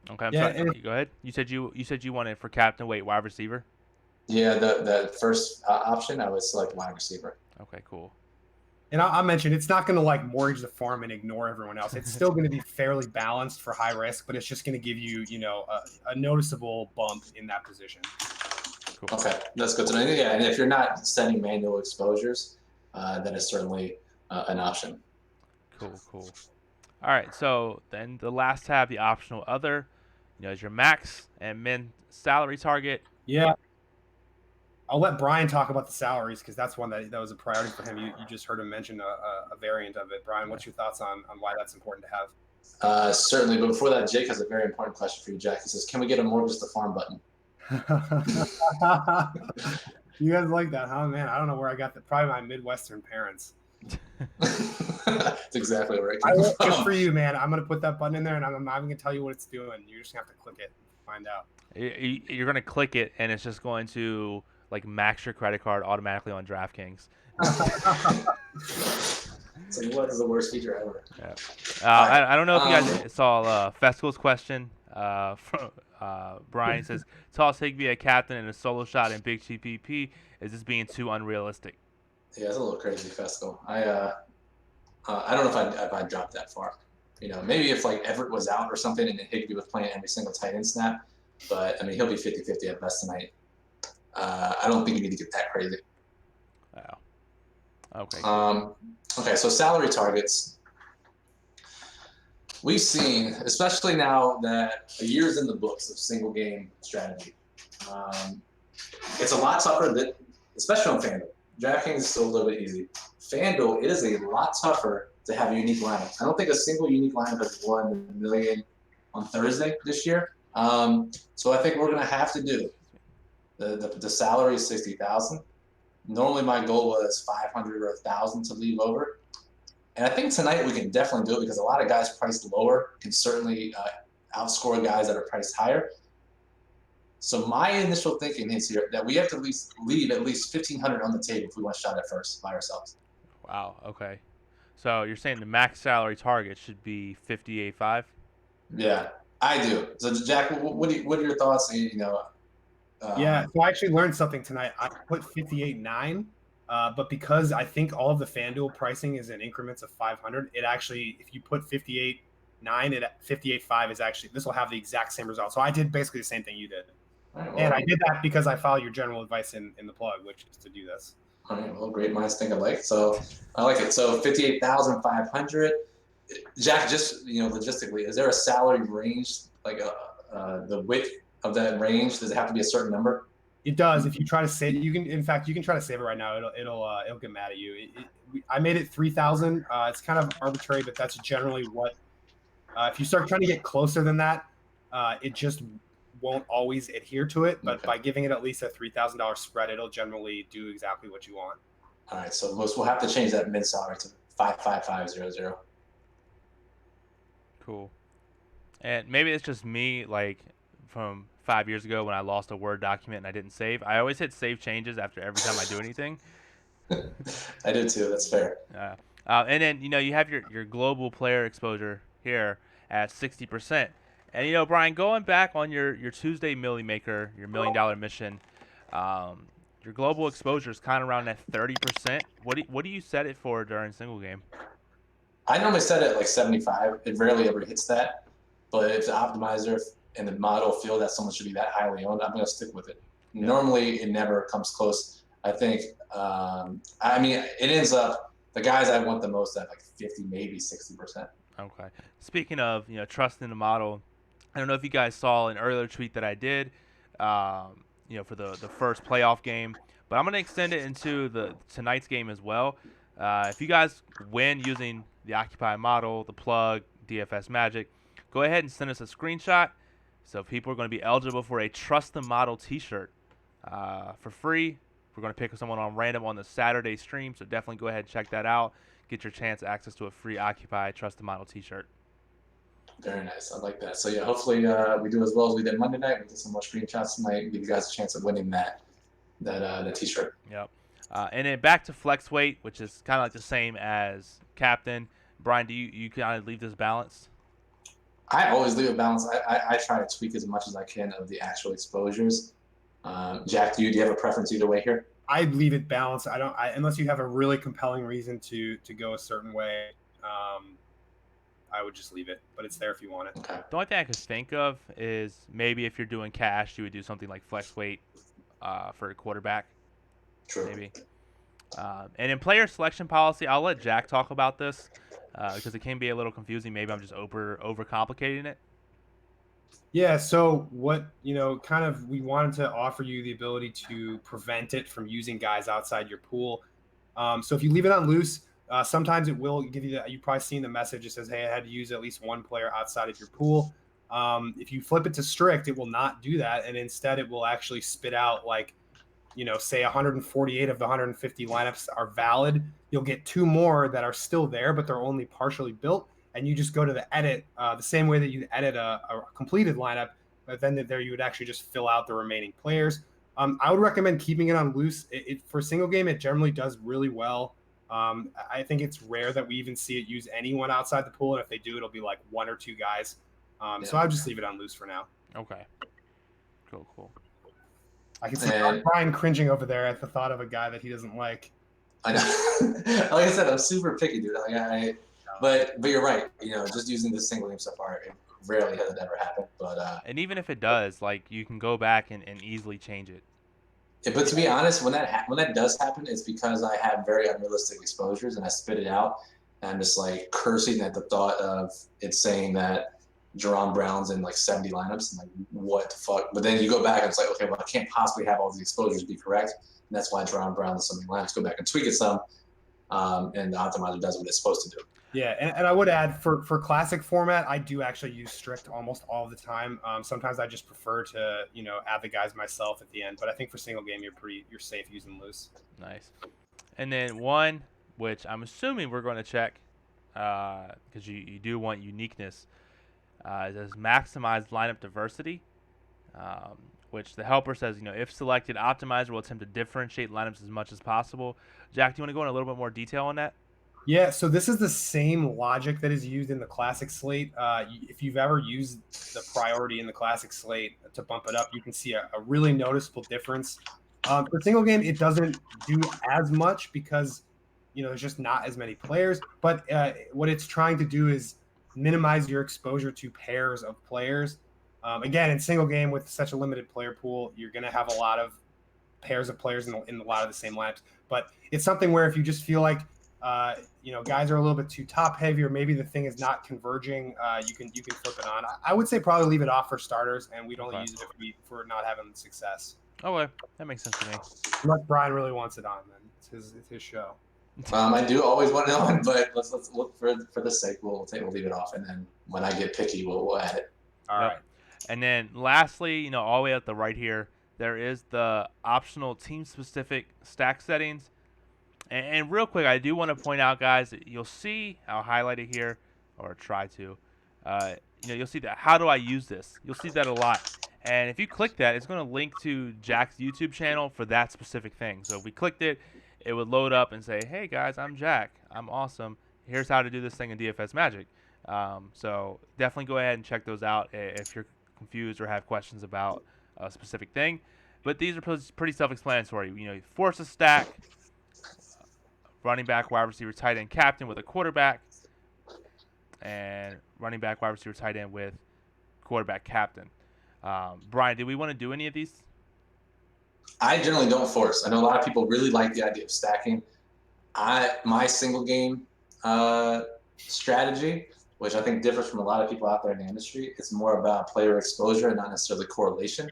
A: Okay, I'm sorry. Go ahead. You said you wanted for captain weight wide receiver.
B: Yeah, the first option I would select wide receiver.
A: Okay, cool.
C: And I'll mention it's not going to mortgage the farm and ignore everyone else. It's still going to be fairly balanced for high risk, but it's just going to give you, a noticeable bump in that position.
B: Cool. Okay, that's good to know. Yeah, and if you're not setting manual exposures, that is certainly an option.
A: Cool. All right, so then the last tab, the optional other, is your max and min salary target.
C: Yeah. I'll let Brian talk about the salaries, because that's one that was a priority for him. You just heard him mention a variant of it. Brian, what's your thoughts on why that's important to
B: have? Certainly, but before that, Jake has a very important question for you, Jack. He says, can we get a mortgage the farm button?
C: You guys like that, huh, man? I don't know where I got that. Probably my Midwestern parents.
B: That's exactly where it came from.
C: Just for you, man. I'm going to put that button in there, and I'm not even going to tell you what it's doing. You're just going to have to click it and find out.
A: You're going to click it, and it's just going to max your credit card automatically on DraftKings.
B: So what is the worst feature ever?
A: Yeah. I don't know if you guys saw Fesco's question. From Brian says, toss Higbee a captain in a solo shot in big GPP. Is this being too unrealistic?
B: Yeah, it's a little crazy, Fesco. I don't know if I'd drop that far. Maybe if Everett was out or something and then Higbee was playing every single tight end snap. But I mean, he'll be 50-50 at best tonight. I don't think you need to get that crazy.
A: Wow. Okay. Cool.
B: Okay, so salary targets. We've seen, especially now that a year's in the books of single game strategy, it's a lot tougher, especially on FanDuel. DraftKings is still a little bit easy. FanDuel, it is a lot tougher to have a unique lineup. I don't think a single unique lineup has won the million on Thursday this year. So I think we're going to have to do the salary is 60,000. Normally my goal was 500 or 1,000 to leave over. And I think tonight we can definitely do it because a lot of guys priced lower can certainly outscore guys that are priced higher. So my initial thinking is here that we have to leave at least 1,500 on the table if we want to shot at first by ourselves.
A: Wow. Okay. So you're saying the max salary target should be 58.5?
B: Yeah, I do. So Jack, what are your thoughts?
C: Yeah, so I actually learned something tonight. I put 58.9, but because I think all of the FanDuel pricing is in increments of 500, it actually, if you put 58.9, it 58.5 is actually, this will have the exact same result. So I did basically the same thing you did.
B: Right,
C: And I did that because I follow your general advice in the plug, which is to do this.
B: All right, well, great minds think alike. So I like it. So 58,500. Jack, just logistically, is there a salary range, like the width of that range? Does it have to be a certain number?
C: It does. If you try to save, you can. In fact, you can try to save it right now. It'll get mad at you. I made it 3,000. It's kind of arbitrary, but that's generally what. If you start trying to get closer than that, it just won't always adhere to it. But by giving it at least a $3,000 spread, it'll generally do exactly what you want.
B: All right, so we'll have to change that mid salary to 55500.
A: Cool. And maybe it's just me, like from 5 years ago when I lost a Word document and I didn't save. I always hit save changes after every time I do anything.
B: I do too. That's fair.
A: And then you have your global player exposure here at 60%. And Brian, going back on your Tuesday Millie Maker, your $1 million mission, your global exposure is kind of around that 30%. What do you set it for during single game?
B: I normally set it at like 75. It rarely ever hits that. But if the optimizer and the model feel that someone should be that highly owned, I'm going to stick with it. Yeah. Normally, it never comes close. I think, it ends up, the guys I want the most at like 50, maybe 60%.
A: Okay. Speaking of, trusting the model, I don't know if you guys saw an earlier tweet that I did, for the first playoff game, but I'm going to extend it into tonight's game as well. If you guys win using the Occupy model, the plug, DFS Magic, go ahead and send us a screenshot. So people are going to be eligible for a Trust the Model t-shirt for free. We're going to pick someone on random on the Saturday stream, so definitely go ahead and check that out. Get your chance access to a free Occupy Trust the Model t-shirt.
B: Very nice. I like that. So, yeah, hopefully we do as well as we did Monday night. We get some more screenshots tonight. Give you guys a chance of winning that t-shirt.
A: Yep. And then back to flex weight, which is kind of like the same as captain. Brian, do you kind of leave this balanced?
B: I always leave it balanced. I try to tweak as much as I can of the actual exposures. Jack, do you have a preference either way here?
C: I leave it balanced. Unless you have a really compelling reason to go a certain way. I would just leave it, but it's there if you want it.
B: Okay.
A: The only thing I could think of is maybe if you're doing cash, you would do something like flex weight for a quarterback.
B: True.
A: Maybe. And in player selection policy, I'll let Jack talk about this because it can be a little confusing. Maybe I'm just overcomplicating it.
C: Yeah, so what, kind of we wanted to offer you the ability to prevent it from using guys outside your pool. So if you leave it on loose, sometimes it will give you that. You've probably seen the message that says, hey, I had to use at least one player outside of your pool. If you flip it to strict, it will not do that. And instead it will actually spit out like, say 148 of the 150 lineups are valid. You'll get 2 more that are still there, but they're only partially built. And you just go to the edit the same way that you edit a completed lineup, but then there you would actually just fill out the remaining players. I would recommend keeping it on loose. For single game, it generally does really well. I think it's rare that we even see it use anyone outside the pool, and if they do, it'll be like 1 or 2 guys. So I would just leave it on loose for now.
A: Okay. Cool.
C: I can see Brian cringing over there at the thought of a guy that he doesn't like.
B: I know. Like I said, I'm super picky, dude. But you're right. Just using this single game so far, it rarely has it ever happened. But
A: and even if it does, like you can go back and easily change it.
B: But to be honest, when that does happen, it's because I have very unrealistic exposures and I spit it out, and I'm just like cursing at the thought of it saying that Jerron Brown's in like 70 lineups. And like, what the fuck? But then you go back and it's like, okay, well, I can't possibly have all these exposures be correct, and that's why Jerron Brown in so many lineups. Go back and tweak it some, and the optimizer does what it's supposed to do.
C: Yeah, and I would add for classic format, I do actually use strict almost all the time. Sometimes I just prefer to add the guys myself at the end, but I think for single game you're safe using loose.
A: Nice. And then one, which I'm assuming we're going to check, because you do want uniqueness. It says maximize lineup diversity, which the helper says, if selected, optimizer will attempt to differentiate lineups as much as possible. Jack, do you want to go in a little bit more detail on that?
C: Yeah, so this is the same logic that is used in the classic slate. If you've ever used the priority in the classic slate to bump it up, you can see a really noticeable difference. For single game, it doesn't do as much because there's just not as many players. But what it's trying to do is minimize your exposure to pairs of players. Again, in single game with such a limited player pool, you're going to have a lot of pairs of players in a lot of the same lineups. But it's something where if you just feel like guys are a little bit too top heavy, or maybe the thing is not converging, you can flip it on. I would say probably leave it off for starters, and we'd only use it if we're not having success.
A: Okay, that makes sense to me.
C: Unless Brian really wants it on, then it's his show.
B: I do always want it on, but let's look for the sake. We'll leave it off, and then when I get picky, we'll add it.
C: All right.
A: And then lastly, all the way at the right here, there is the optional team-specific stack settings. And real quick, I do want to point out, guys, that you'll see, I'll highlight it here, or try to. You'll see that. How do I use this? You'll see that a lot. And if you click that, it's going to link to Jack's YouTube channel for that specific thing. So if we clicked it, it would load up and say, hey, guys, I'm Jack. I'm awesome. Here's how to do this thing in DFS Magic. So definitely go ahead and check those out if you're confused or have questions about a specific thing. But these are pretty self-explanatory. You force a stack, running back, wide receiver, tight end, captain with a quarterback, and running back, wide receiver, tight end with quarterback, captain. Brian, do we want to do any of these?
B: I generally don't force. I know a lot of people really like the idea of stacking. My single game strategy, which I think differs from a lot of people out there in the industry, it's more about player exposure and not necessarily correlation.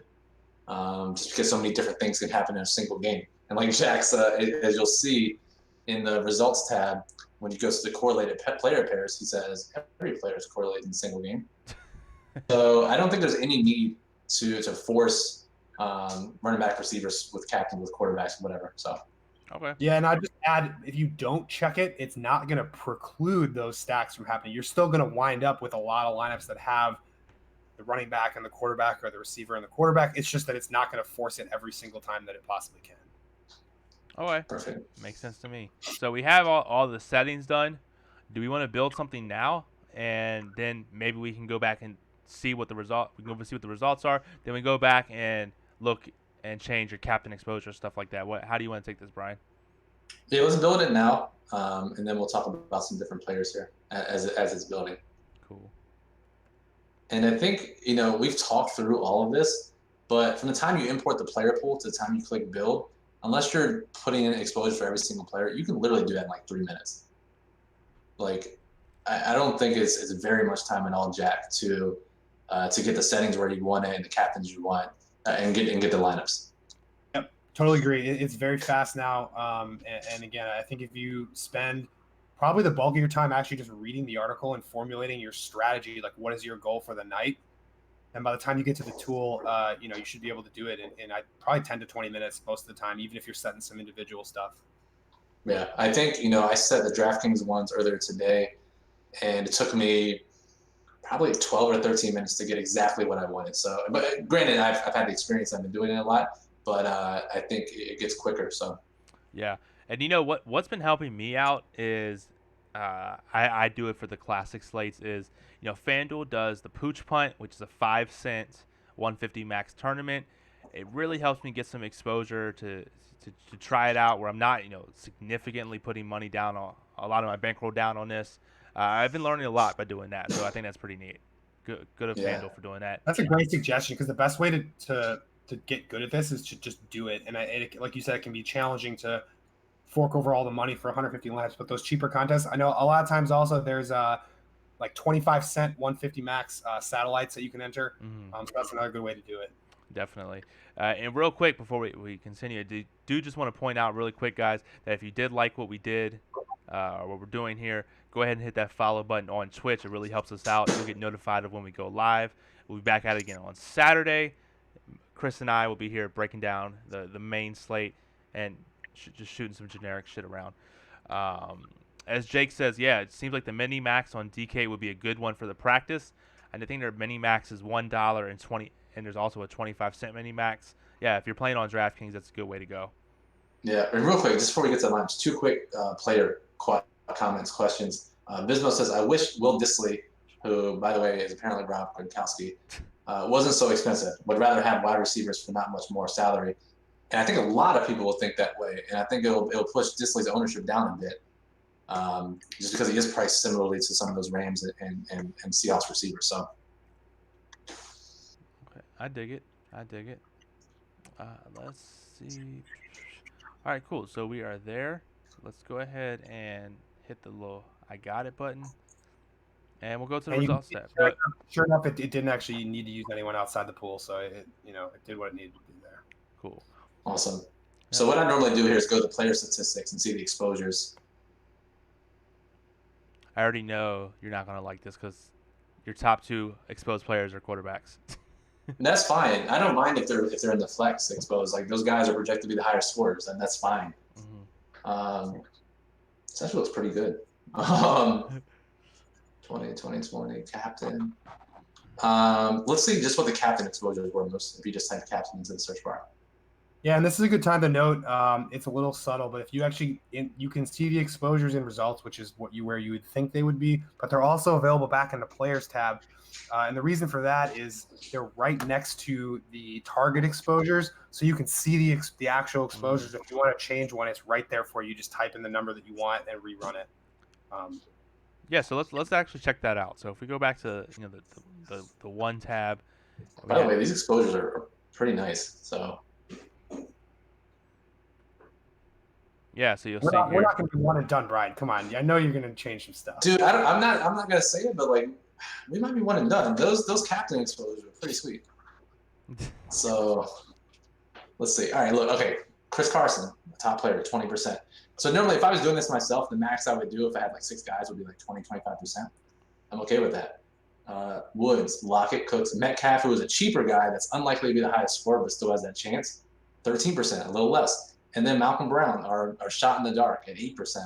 B: Just because so many different things can happen in a single game. And like Jack's, as you'll see in the results tab, when he goes to the correlated player pairs, he says every player is correlated in a single game. So I don't think there's any need to force running back receivers with captains, with quarterbacks, whatever. So.
A: Okay.
C: Yeah, and I'd just add, if you don't check it, it's not going to preclude those stacks from happening. You're still going to wind up with a lot of lineups that have the running back and the quarterback, or the receiver and the quarterback. It's just that it's not going to force it every single time that it possibly can.
A: Okay.
B: Perfect.
A: Makes sense to me. So we have all the settings done. Do we want to build something now, and then maybe we can go back and see what the results are? Then we go back and look and change your captain exposure, stuff like that. How do you want to take this, Brian?
B: Yeah, let's build it now, and then we'll talk about some different players here as it's building.
A: Cool.
B: And I think we've talked through all of this, but from the time you import the player pool to the time you click build, unless you're putting in exposure for every single player, you can literally do that in like 3 minutes. Like, I don't think it's very much time at all, Jack, to get the settings where you want it and the captains you want, and get the lineups.
C: Yep, totally agree. It's very fast now. And again, I think if you spend probably the bulk of your time actually just reading the article and formulating your strategy, like what is your goal for the night, and by the time you get to the tool, you should be able to do it in probably 10 to 20 minutes most of the time, even if you're setting some individual stuff.
B: Yeah, I think I set the DraftKings ones earlier today, and it took me probably 12 or 13 minutes to get exactly what I wanted. So, but granted, I've had the experience. I've been doing it a lot, but I think it gets quicker. So.
A: Yeah, and what's been helping me out is I do it for the classic slates. Is FanDuel does the Pooch Punt, which is a 5-cent 150 max tournament. It really helps me get some exposure to try it out where I'm not significantly putting money down on a lot of my bankroll down on this. I've been learning a lot by doing that, so I think that's pretty neat. Good of FanDuel for doing that.
C: That's a great suggestion, because the best way to get good at this is to just do it. And like you said, it can be challenging to fork over all the money for 150 laps, but those cheaper contests, I know a lot of times also there's like 25-cent 150 max satellites that you can enter. So that's another good way to do it.
A: Definitely. And real quick before we continue, do just want to point out really quick, guys, that if you did like what we did or what we're doing here, go ahead and hit that follow button on Twitch. It really helps us out. You'll get notified of when we go live. We'll be back at it again on Saturday. Chris and I will be here breaking down the main slate and just shooting some generic shit around. As Jake says, yeah, it seems like the mini max on DK would be a good one for the practice. And I think their mini max is $1.20, and there's also a 25-cent mini max. Yeah, if you're playing on DraftKings, that's a good way to go.
B: Yeah, and real quick, just before we get to lunch, 2 quick player comments, questions. Bismo says, I wish Will Dissly, who, by the way, is apparently Rob Gronkowski, wasn't so expensive. Would rather have wide receivers for not much more salary. And I think a lot of people will think that way. And I think it'll push Dissly's ownership down a bit. Just because he is priced similarly to some of those Rams and Seahawks receivers. So,
A: okay, I dig it. Let's see. All right, cool. So we are there. Let's go ahead and hit the little I got it button, and we'll go to the results tab.
C: Sure enough, it didn't actually need to use anyone outside the pool, so it did what it needed to do there.
A: Cool.
B: Awesome. Yeah. So what I normally do here is go to player statistics and see the exposures.
A: I already know you're not going to like this because your top 2 exposed players are quarterbacks.
B: That's fine. I don't mind if they're in the flex exposed. Like those guys are projected to be the higher scorers, and that's fine. This actually looks pretty good. 20 captain. Let's see just what the captain exposures were most if you just type captain into the search bar.
C: Yeah, and this is a good time to note. It's a little subtle, but if you actually you can see the exposures in results, which is where you would think they would be, but they're also available back in the players tab. And the reason for that is they're right next to the target exposures, so you can see the actual exposures. If you want to change one, it's right there for you. Just type in the number that you want and rerun it.
A: Yeah, so let's actually check that out. So if we go back to the one tab.
B: By the way, these exposures are pretty nice. So.
A: Yeah, so you'll
C: see.
A: We're
C: not going to be one and done, Brian. Come on, I know you're going to change some stuff.
B: Dude, I'm not going to say it, but like we might be one and done. Those captain exposures are pretty sweet. So let's see. All right, look. Okay, Chris Carson, top player, 20%. So normally, if I was doing this myself, the max I would do if I had like 6 guys would be like 25%. I'm okay with that. Woods, Lockett, Cooks, Metcalf, who is a cheaper guy that's unlikely to be the highest score, but still has that chance, 13%, a little less. And then Malcolm Brown, our shot in the dark at 8%.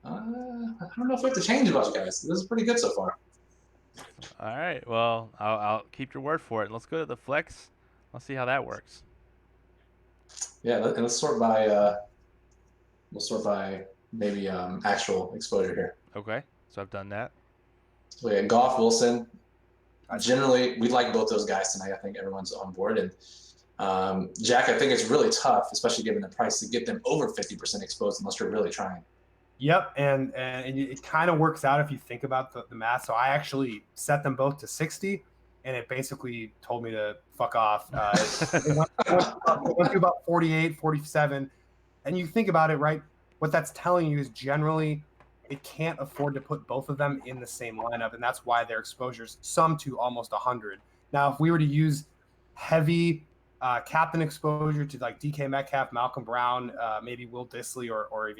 B: I don't know if we have to change a bunch, guys. This is pretty good so far.
A: All right. Well, I'll keep your word for it. Let's go to the flex. Let's see how that works.
B: Yeah, and let's sort by. We'll sort by maybe actual exposure here.
A: Okay. So I've done that.
B: So we got Goff, Wilson. Generally, we like both those guys tonight. I think everyone's on board. And Jack, I think it's really tough, especially given the price, to get them over 50% exposed unless you're really trying.
C: Yep, and it kind of works out if you think about the math. So I actually set them both to 60, and it basically told me to fuck off. It went to about 48, 47. And you think about it, right? What that's telling you is generally it can't afford to put both of them in the same lineup, and that's why their exposures sum to almost 100. Now, if we were to use heavy captain exposure to like DK Metcalf, Malcolm Brown, maybe Will Dissly, or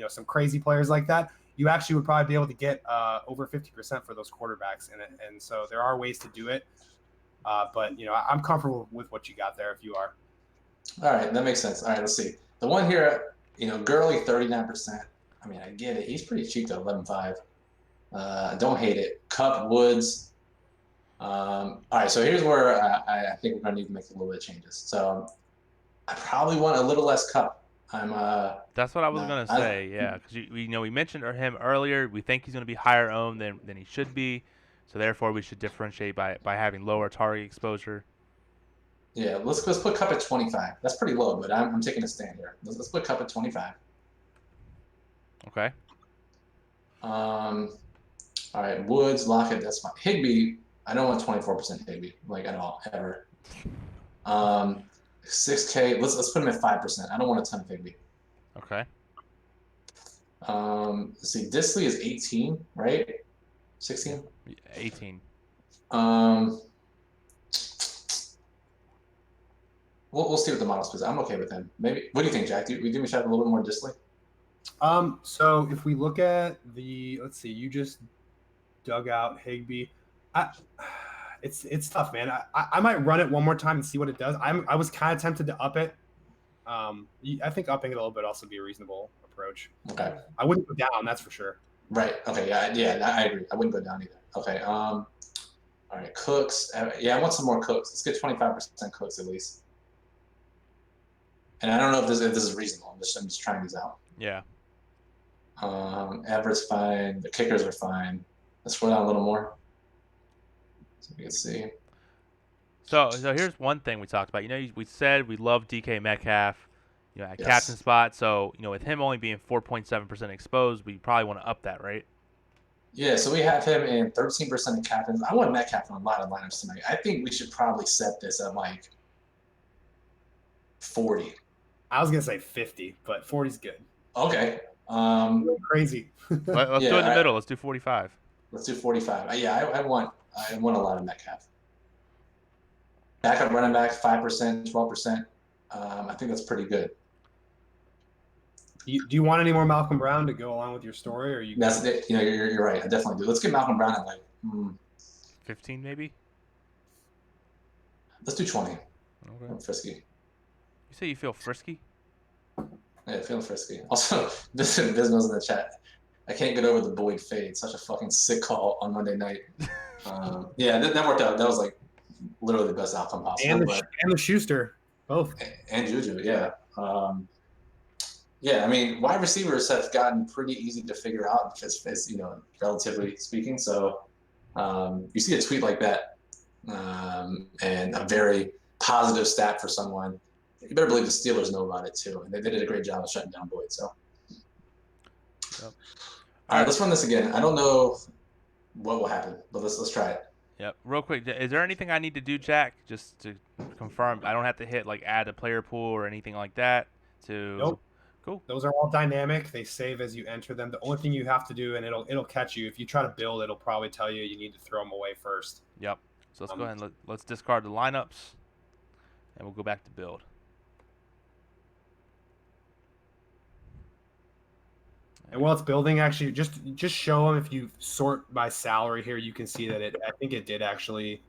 C: some crazy players like that, you actually would probably be able to get over 50% for those quarterbacks in it. And so there are ways to do it, but I'm comfortable with what you got there if you are.
B: All right, that makes sense. All right, let's see. The one here, Gurley 39%. I mean, I get it. He's pretty cheap though, 11.5. Don't hate it. Cup, Woods. All right, so here's where I think we're going to need to make a little bit of changes. So I probably want a little less Cup.
A: That's what I was going to say, yeah, because we mentioned him earlier. We think he's going to be higher owned than he should be, so therefore we should differentiate by having lower target exposure.
B: Yeah, let's put Cup at 25. That's pretty low, but I'm taking a stand here. Let's put Cup at 25.
A: Okay.
B: All right, Woods, Lockett, that's fine. Higbee, I don't want 24% Higbee, like at all, ever. 6K. Let's put him at 5%. I don't want a ton of Higby.
A: Okay.
B: Let's see. Disley is 18, right? 16.
A: 18.
B: We'll see what the model says. I'm okay with him. Maybe. What do you think, Jack? Do we should have a little bit more Disley?
C: So if we look at let's see, you just dug out Higby. It's tough, man. I might run it one more time and see what it does. I was kind of tempted to up it. I think upping it a little bit also be a reasonable approach.
B: Okay.
C: I wouldn't go down, that's for sure.
B: Right. Okay. Yeah. I agree. I wouldn't go down either. Okay. All right. Cooks. Yeah, I want some more Cooks. Let's get 25% Cooks at least. And I don't know if this is reasonable. I'm just trying these out.
A: Yeah.
B: Everett's fine. The kickers are fine. Let's scroll down a little more so we can see.
A: So here's one thing we talked about. We said we love DK Metcalf, at
B: Yes.
A: captain spot. So, with him only being 4.7% exposed, we probably want to up that, right?
B: Yeah, so we have him in 13% of captains. I want Metcalf in a lot of lineups tonight. I think we should probably set this at like 40.
C: I was gonna say 50, but 40's good.
B: Okay.
C: Crazy.
A: Let's do it in the middle. Let's do 45.
B: Let's do 45. Yeah, I want a lot of Metcalf. Backup running back, 5%, 12%. I think that's pretty good.
C: Do you want any more Malcolm Brown to go along with your story, or you?
B: That's it. You're right. I definitely do. Let's get Malcolm Brown at like
A: 15 maybe.
B: Let's do 20.
A: Okay.
B: I'm frisky.
A: You say you feel frisky?
B: Yeah, feeling frisky. Also, Biz knows in the chat. I can't get over the Boyd fade. Such a fucking sick call on Monday night. Yeah, that worked out. That was like literally the best outcome possible.
C: And the Schuster, both.
B: And Juju, yeah. Yeah, I mean, wide receivers have gotten pretty easy to figure out because, relatively speaking. So you see a tweet like that and a very positive stat for someone. You better believe the Steelers know about it too, and they did a great job of shutting down Boyd. So,
A: Yep.
B: All right, let's run this again. I don't know what will happen, but let's try it.
A: Yep. Real quick, is there anything I need to do, Jack, just to confirm? I don't have to hit like add a player pool or anything like that.
C: Nope.
A: Cool.
C: Those are all dynamic. They save as you enter them. The only thing you have to do, and it'll catch you. If you try to build, it'll probably tell you need to throw them away first.
A: Yep. So let's go ahead and let's discard the lineups, and we'll go back to build.
C: And while it's building, actually, just show them if you sort by salary here, you can see that I think it did actually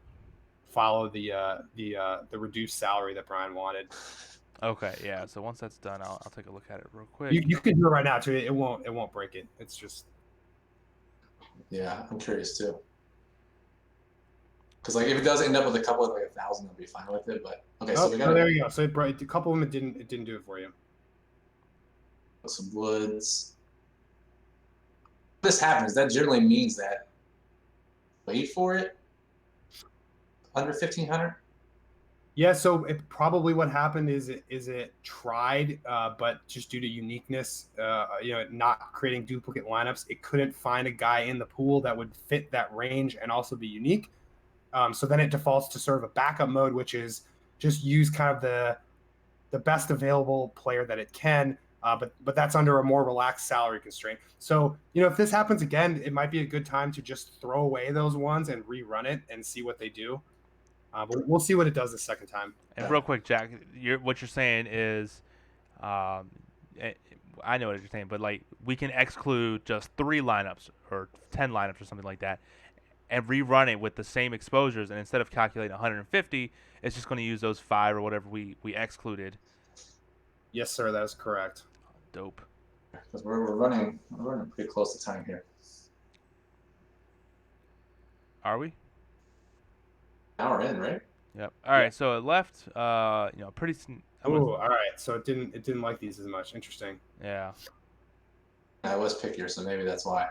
C: follow the reduced salary that Brian wanted.
A: Okay, yeah. So once that's done, I'll take a look at it real quick.
C: You can do it right now too. It won't break it. It's just.
B: Yeah, I'm curious too. Because like if it does end up with a couple of like 1,000, I'll be fine with it. But okay, so we got.
C: There you go. So a couple of them it didn't do it for you.
B: Some Woods. This happens, that generally means that wait for it under 1,500.
C: Yeah, so probably what happened is it tried, but just due to uniqueness, not creating duplicate lineups, it couldn't find a guy in the pool that would fit that range and also be unique. So then it defaults to sort of a backup mode, which is just use kind of the best available player that it can. But that's under a more relaxed salary constraint. So, if this happens again, it might be a good time to just throw away those ones and rerun it and see what they do. But we'll see what it does the second time.
A: And real quick, Jack, what you're saying is, I know what you're saying, but like we can exclude just 3 lineups or 10 lineups or something like that, and rerun it with the same exposures. And instead of calculating 150, it's just going to use those 5 or whatever we excluded.
C: Yes, sir. That is correct.
A: Dope.
B: Because we're running pretty close to time here.
A: Are we?
B: Hour in, right?
A: Yep. All right. So it left. Pretty.
C: Oh, all right. So it didn't like these as much. Interesting.
A: Yeah.
B: I was pickier, so maybe that's why.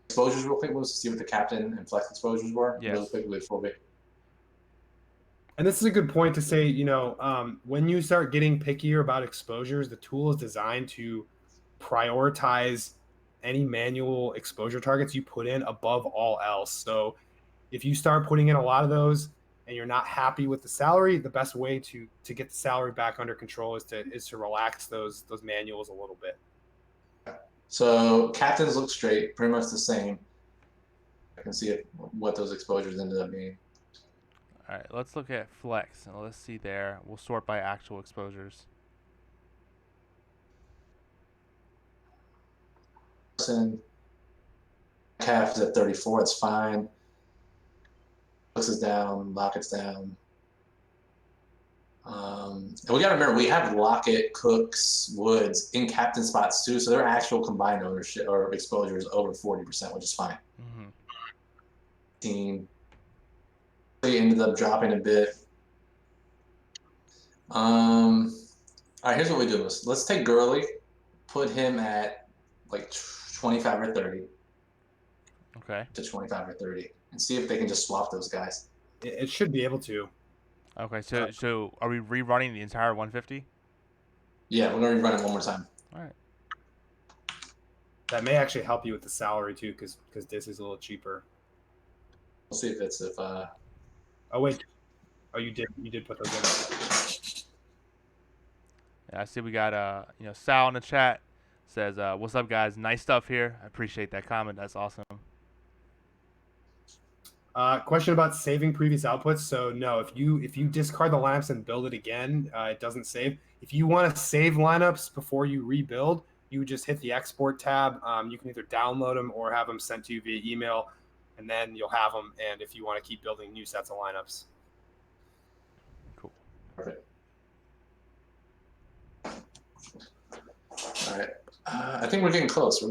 B: Exposures real quick. We'll see what the captain and flex exposures were.
A: Yes.
B: Real quickly, full bit.
C: And this is a good point to say, when you start getting pickier about exposures, the tool is designed to prioritize any manual exposure targets you put in above all else. So if you start putting in a lot of those and you're not happy with the salary, the best way to get the salary back under control is to relax those manuals a little bit.
B: So captains look straight, pretty much the same. I can see what those exposures ended up being.
A: All right, let's look at flex and let's see there. We'll sort by actual exposures.
B: Calf is at 34. It's fine. Cooks is down. Lockett's down. And we got to remember, we have Lockett, Cooks, Woods in captain spots too, so their actual combined ownership or exposure is over 40%, which is fine.
A: Mm-hmm.
B: Team ended up dropping a bit. All right, here's what we do. Let's take Gurley, put him at like 25 or 30.
A: Okay.
B: To 25 or 30, and see if they can just swap those guys.
C: It should be able to.
A: Okay, so are we rerunning the entire 150?
B: Yeah, we're going to rerun it one more time.
A: All right.
C: That may actually help you with the salary too, because this is a little cheaper.
B: We'll see if
C: Oh wait. Oh, you did put those in.
A: Yeah, I see we got Sal in the chat says, "What's up, guys? Nice stuff here. I appreciate that comment. That's awesome."
C: Question about saving previous outputs. So no, if you discard the lineups and build it again, it doesn't save. If you want to save lineups before you rebuild, you just hit the export tab. You can either download them or have them sent to you via email, and then you'll have them. And if you want to keep building new sets of lineups.
A: Cool.
B: Perfect. All right. I think we're getting close. I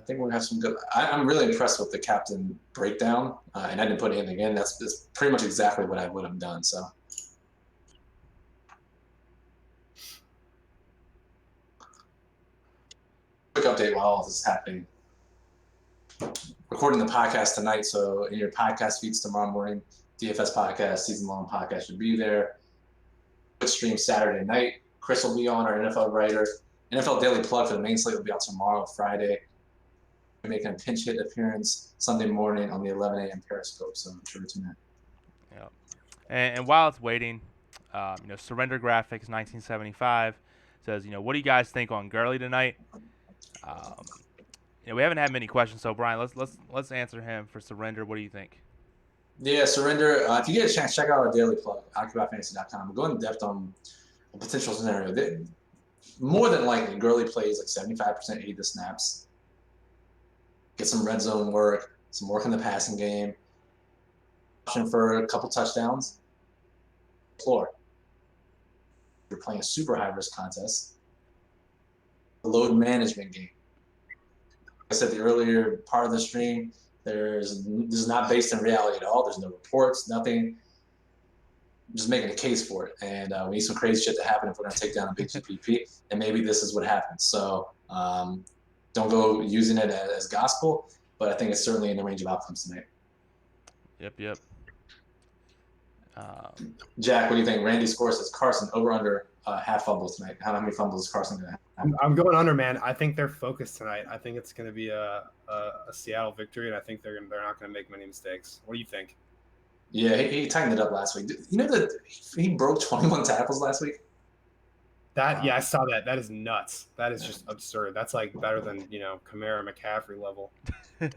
B: think we're gonna have some good. I'm really impressed with the captain breakdown, and I didn't put it in again. That's pretty much exactly what I would have done. So, quick update while all this is happening. Recording the podcast tonight, so in your podcast feeds tomorrow morning, DFS podcast, season-long podcast should be there. Stream Saturday night. Chris will be on, our NFL writer. NFL Daily Plug for the main slate will be out tomorrow, Friday. We're making a pinch hit appearance Sunday morning on the 11 a.m. Periscope, so I'm sure to tune in.
A: Yep. And while it's waiting, Surrender Graphics 1975 says, what do you guys think on Gurley tonight? We haven't had many questions, so Brian, let's answer him for Surrender. What do you think?
B: Yeah, Surrender. If you get a chance, check out our Daily Plug, OccupyFantasy.com. We'll go in depth on a potential scenario. More than likely, Gurley plays like 75%, 80 the snaps. Get some red zone work, some work in the passing game. Option for a couple touchdowns. Floor. You're playing a super high risk contest. The load management game. Like I said the earlier part of the stream, this is not based in reality at all. There's no reports, nothing. I'm just making a case for it, and we need some crazy shit to happen if we're going to take down a big GPP, and maybe this is what happens. So don't go using it as gospel, but I think it's certainly in the range of outcomes tonight.
A: Yep.
B: Jack, what do you think? Randy scores says Carson over under half fumbles tonight. How many fumbles is Carson going to have?
C: I'm going under, man. I think they're focused tonight. I think it's going to be a Seattle victory, and I think they're not going to make many mistakes. What do you think?
B: Yeah, he tightened it up last week. You know that he broke 21 tackles last week?
C: Yeah, I saw that. That is nuts. That is just absurd. That's like better than Kamara McCaffrey level.
A: Wow.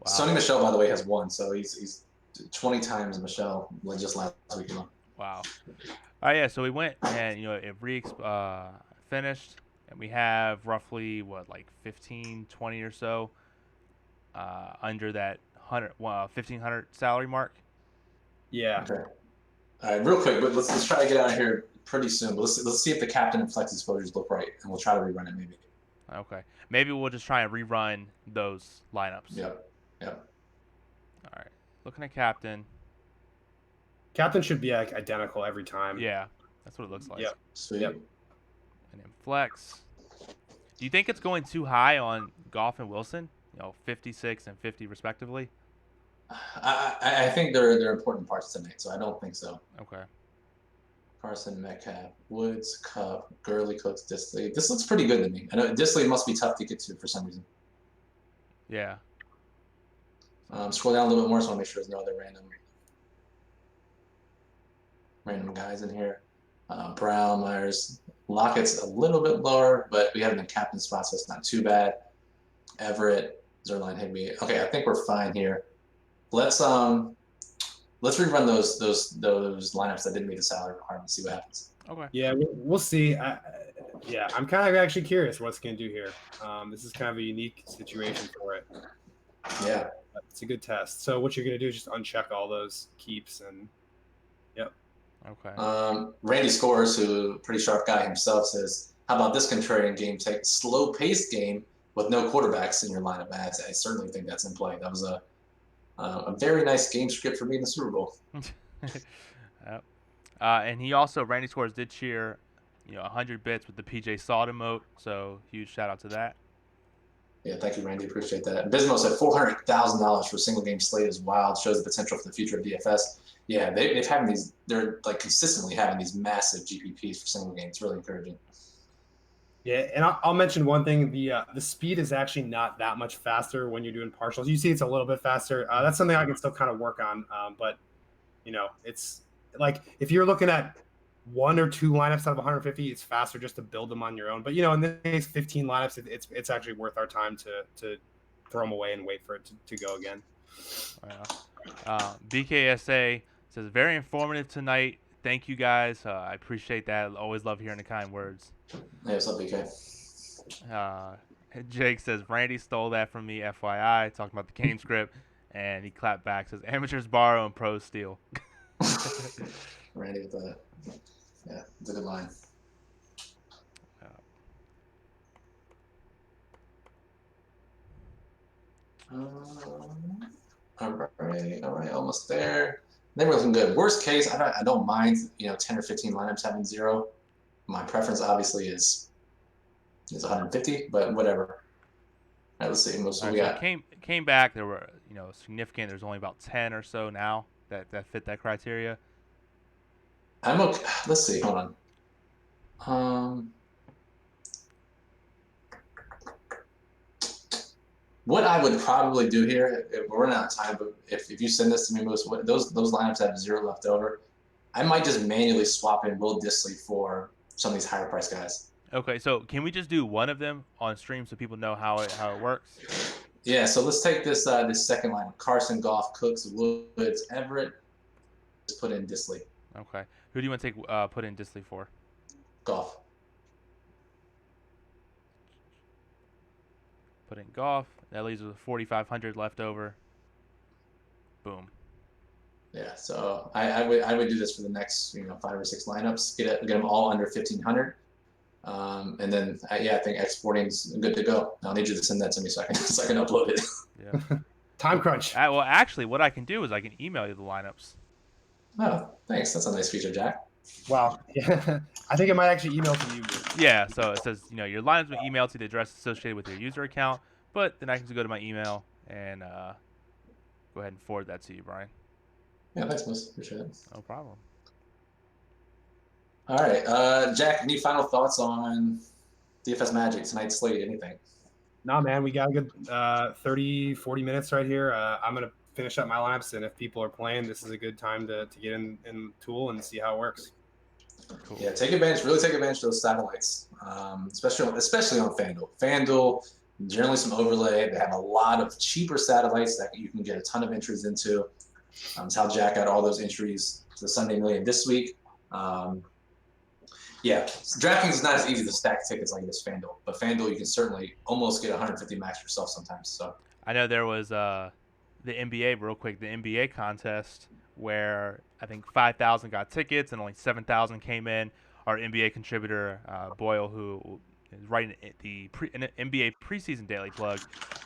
B: Sonny Michel, by the way, has one, so he's 20 times Michel just last week alone.
A: Wow. All right, yeah. So we went and it finished, and we have roughly 15, 20 or so under that 1,500 salary mark.
C: Yeah.
B: Okay. All right, real quick, but let's try to get out of here pretty soon. But let's see if the captain and flex exposures look right, and we'll try to rerun it maybe.
A: Okay. Maybe we'll just try and rerun those lineups.
B: Yep.
A: All right. Looking at captain.
C: Captain should be identical every time.
A: Yeah, that's what it looks like.
C: Yep.
B: Sweet.
C: Yep.
A: And then flex. Do you think it's going too high on Goff and Wilson? 56 and 50 respectively.
B: I think they're important parts tonight, so I don't think so.
A: Okay.
B: Carson, Metcalf, Woods, Cup, Gurley, Cooks, Disley. This looks pretty good to me. I know Disley must be tough to get to for some reason.
A: Yeah.
B: Scroll down a little bit more so I want to make sure there's no other random. random guys in here. Brown, Myers, Lockett's a little bit lower, but we have him in captain spot, so it's not too bad. Everett, Zerline, Higby. Okay, I think we're fine here. Let's rerun those lineups that didn't meet the salary requirement. See what happens.
C: Okay. Yeah, we'll see. Yeah, I'm kind of actually curious what's going to do here. This is kind of a unique situation for it.
B: Yeah,
C: it's a good test. So what you're going to do is just uncheck all those keeps and. Yep.
A: Okay.
B: Randy Scores, who pretty sharp guy himself, says, "How about this contrarian game? Take a slow-paced game with no quarterbacks in your lineup." I certainly think that's in play. That was a very nice game script for me in the Super Bowl.
A: Yep. And he also, Randy Scores did cheer, 100 bits with the PJ Salt emote. So huge shout out to that.
B: Yeah, thank you, Randy. Appreciate that. Bismo said $400,000 for a single game slate is wild. Shows the potential for the future of DFS. Yeah, they've having these. They're like consistently having these massive GPPs for single games. It's really encouraging.
C: Yeah, and I'll mention one thing: the speed is actually not that much faster when you're doing partials. You see, it's a little bit faster. That's something I can still kind of work on. But it's like if you're looking at 1 or 2 lineups out of 150, it's faster just to build them on your own. But in this case, 15 lineups, it's actually worth our time to throw them away and wait for it to go again.
A: BKSA says very informative tonight. Thank you guys. I appreciate that. Always love hearing the kind words.
B: Hey, what's up, BK?
A: Jake says Randy stole that from me. FYI, talking about the Kane script, and he clapped back. Says amateurs borrow and pros steal.
B: Randy with the. Yeah, it's a good line. All right, almost there. Then we're looking good. Worst case, I don't mind 10 or 15 lineups having 0. My preference obviously is 150, but whatever. All right, let's see. What we got?
A: Came back. There were significant. There's only about 10 or so now that fit that criteria.
B: I'm okay. Let's see. Hold on. What I would probably do here, we're running out of time, but if you send this to me, Moose, those lineups have 0 left over, I might just manually swap in Will Dissly for some of these higher price guys.
A: Okay, so can we just do one of them on stream so people know how it works?
B: Yeah, so let's take this second line: Carson, Goff, Cooks, Woods, Everett. Just put in Dissly.
A: Okay, who do you want to take put in Dissly for?
B: Goff.
A: Put in Goff. That leaves with 4,500 left over. Boom.
B: Yeah, so I would do this for the next 5 or 6 lineups. Get them all under 1,500, and then I think exporting is good to go. I'll need you to send that to me so I can upload it.
A: Yeah.
C: Time crunch.
A: Well, actually, what I can do is I can email you the lineups.
B: Oh, thanks. That's a nice feature, Jack.
C: Wow. Yeah. I think it might actually email to you.
A: Yeah, so it says, your lineups will email to the address associated with your user account, but then I can just go to my email and go ahead and forward that to you, Brian.
B: Yeah, thanks, Miss. Appreciate it.
A: No problem.
B: All right. Jack, any final thoughts on DFS Magic, tonight's slate, anything?
C: Nah, man, we got a good 30, 40 minutes right here. I'm going to finish up my lineups, and if people are playing, this is a good time to get in Tool and see how it works.
B: Cool. Yeah, really take advantage of those satellites, especially on FanDuel. FanDuel, generally some overlay. They have a lot of cheaper satellites that you can get a ton of entries into. It's how Jack got all those entries to the Sunday Million this week. Yeah, DraftKings is not as easy to stack tickets like this FanDuel, but FanDuel you can certainly almost get 150 max yourself sometimes. So
A: I know there was the NBA real quick, the NBA contest where I think 5,000 got tickets and only 7,000 came in. Our NBA contributor Boyle, who is writing the NBA preseason daily plug,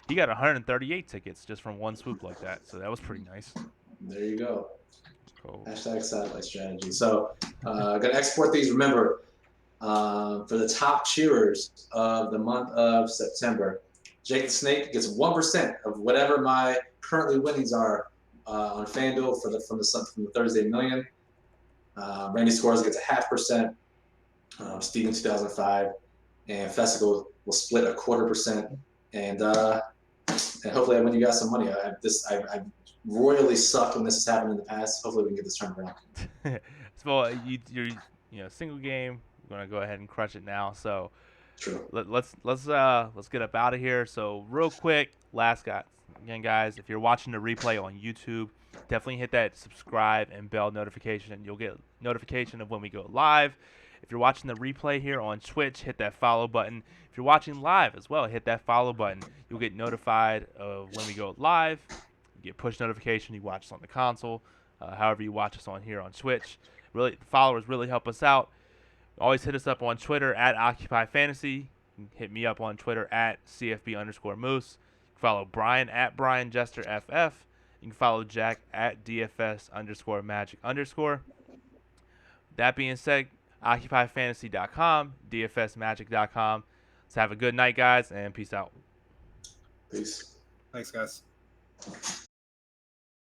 A: he got 138 tickets just from one swoop like that. So that was pretty nice.
B: There you go.
A: Cool.
B: Hashtag satellite strategy. So I'm going to export these. Remember, for the top cheerers of the month of September, Jake the Snake gets 1% of whatever my currently winnings are on FanDuel from the Thursday Million. Randy Scores gets 0.5%. Steven 2005 and Festival will split 0.25%. And hopefully I win you guys some money. I've royally sucked when this has happened in the past. Hopefully we can get this turned around.
A: So you're single game. We're gonna go ahead and crush it now. So
B: True.
A: let's get up out of here. So real quick, last guy again, guys. If you're watching the replay on YouTube, definitely hit that subscribe and bell notification, and you'll get notification of when we go live. If you're watching the replay here on Twitch, hit that follow button. If you're watching live as well, hit that follow button. You'll get notified of when we go live. You get push notification. You watch us on the console, however you watch us on here on Twitch. Really, followers really help us out. Always hit us up on Twitter at Occupy Fantasy. Hit me up on Twitter at CFB_Moose. Follow Brian at BrianJesterFF. You can follow Jack at DFS_Magic_. That being said, OccupyFantasy.com, DFSMagic.com. Let's have a good night, guys, and peace out.
B: Peace.
C: Thanks, guys.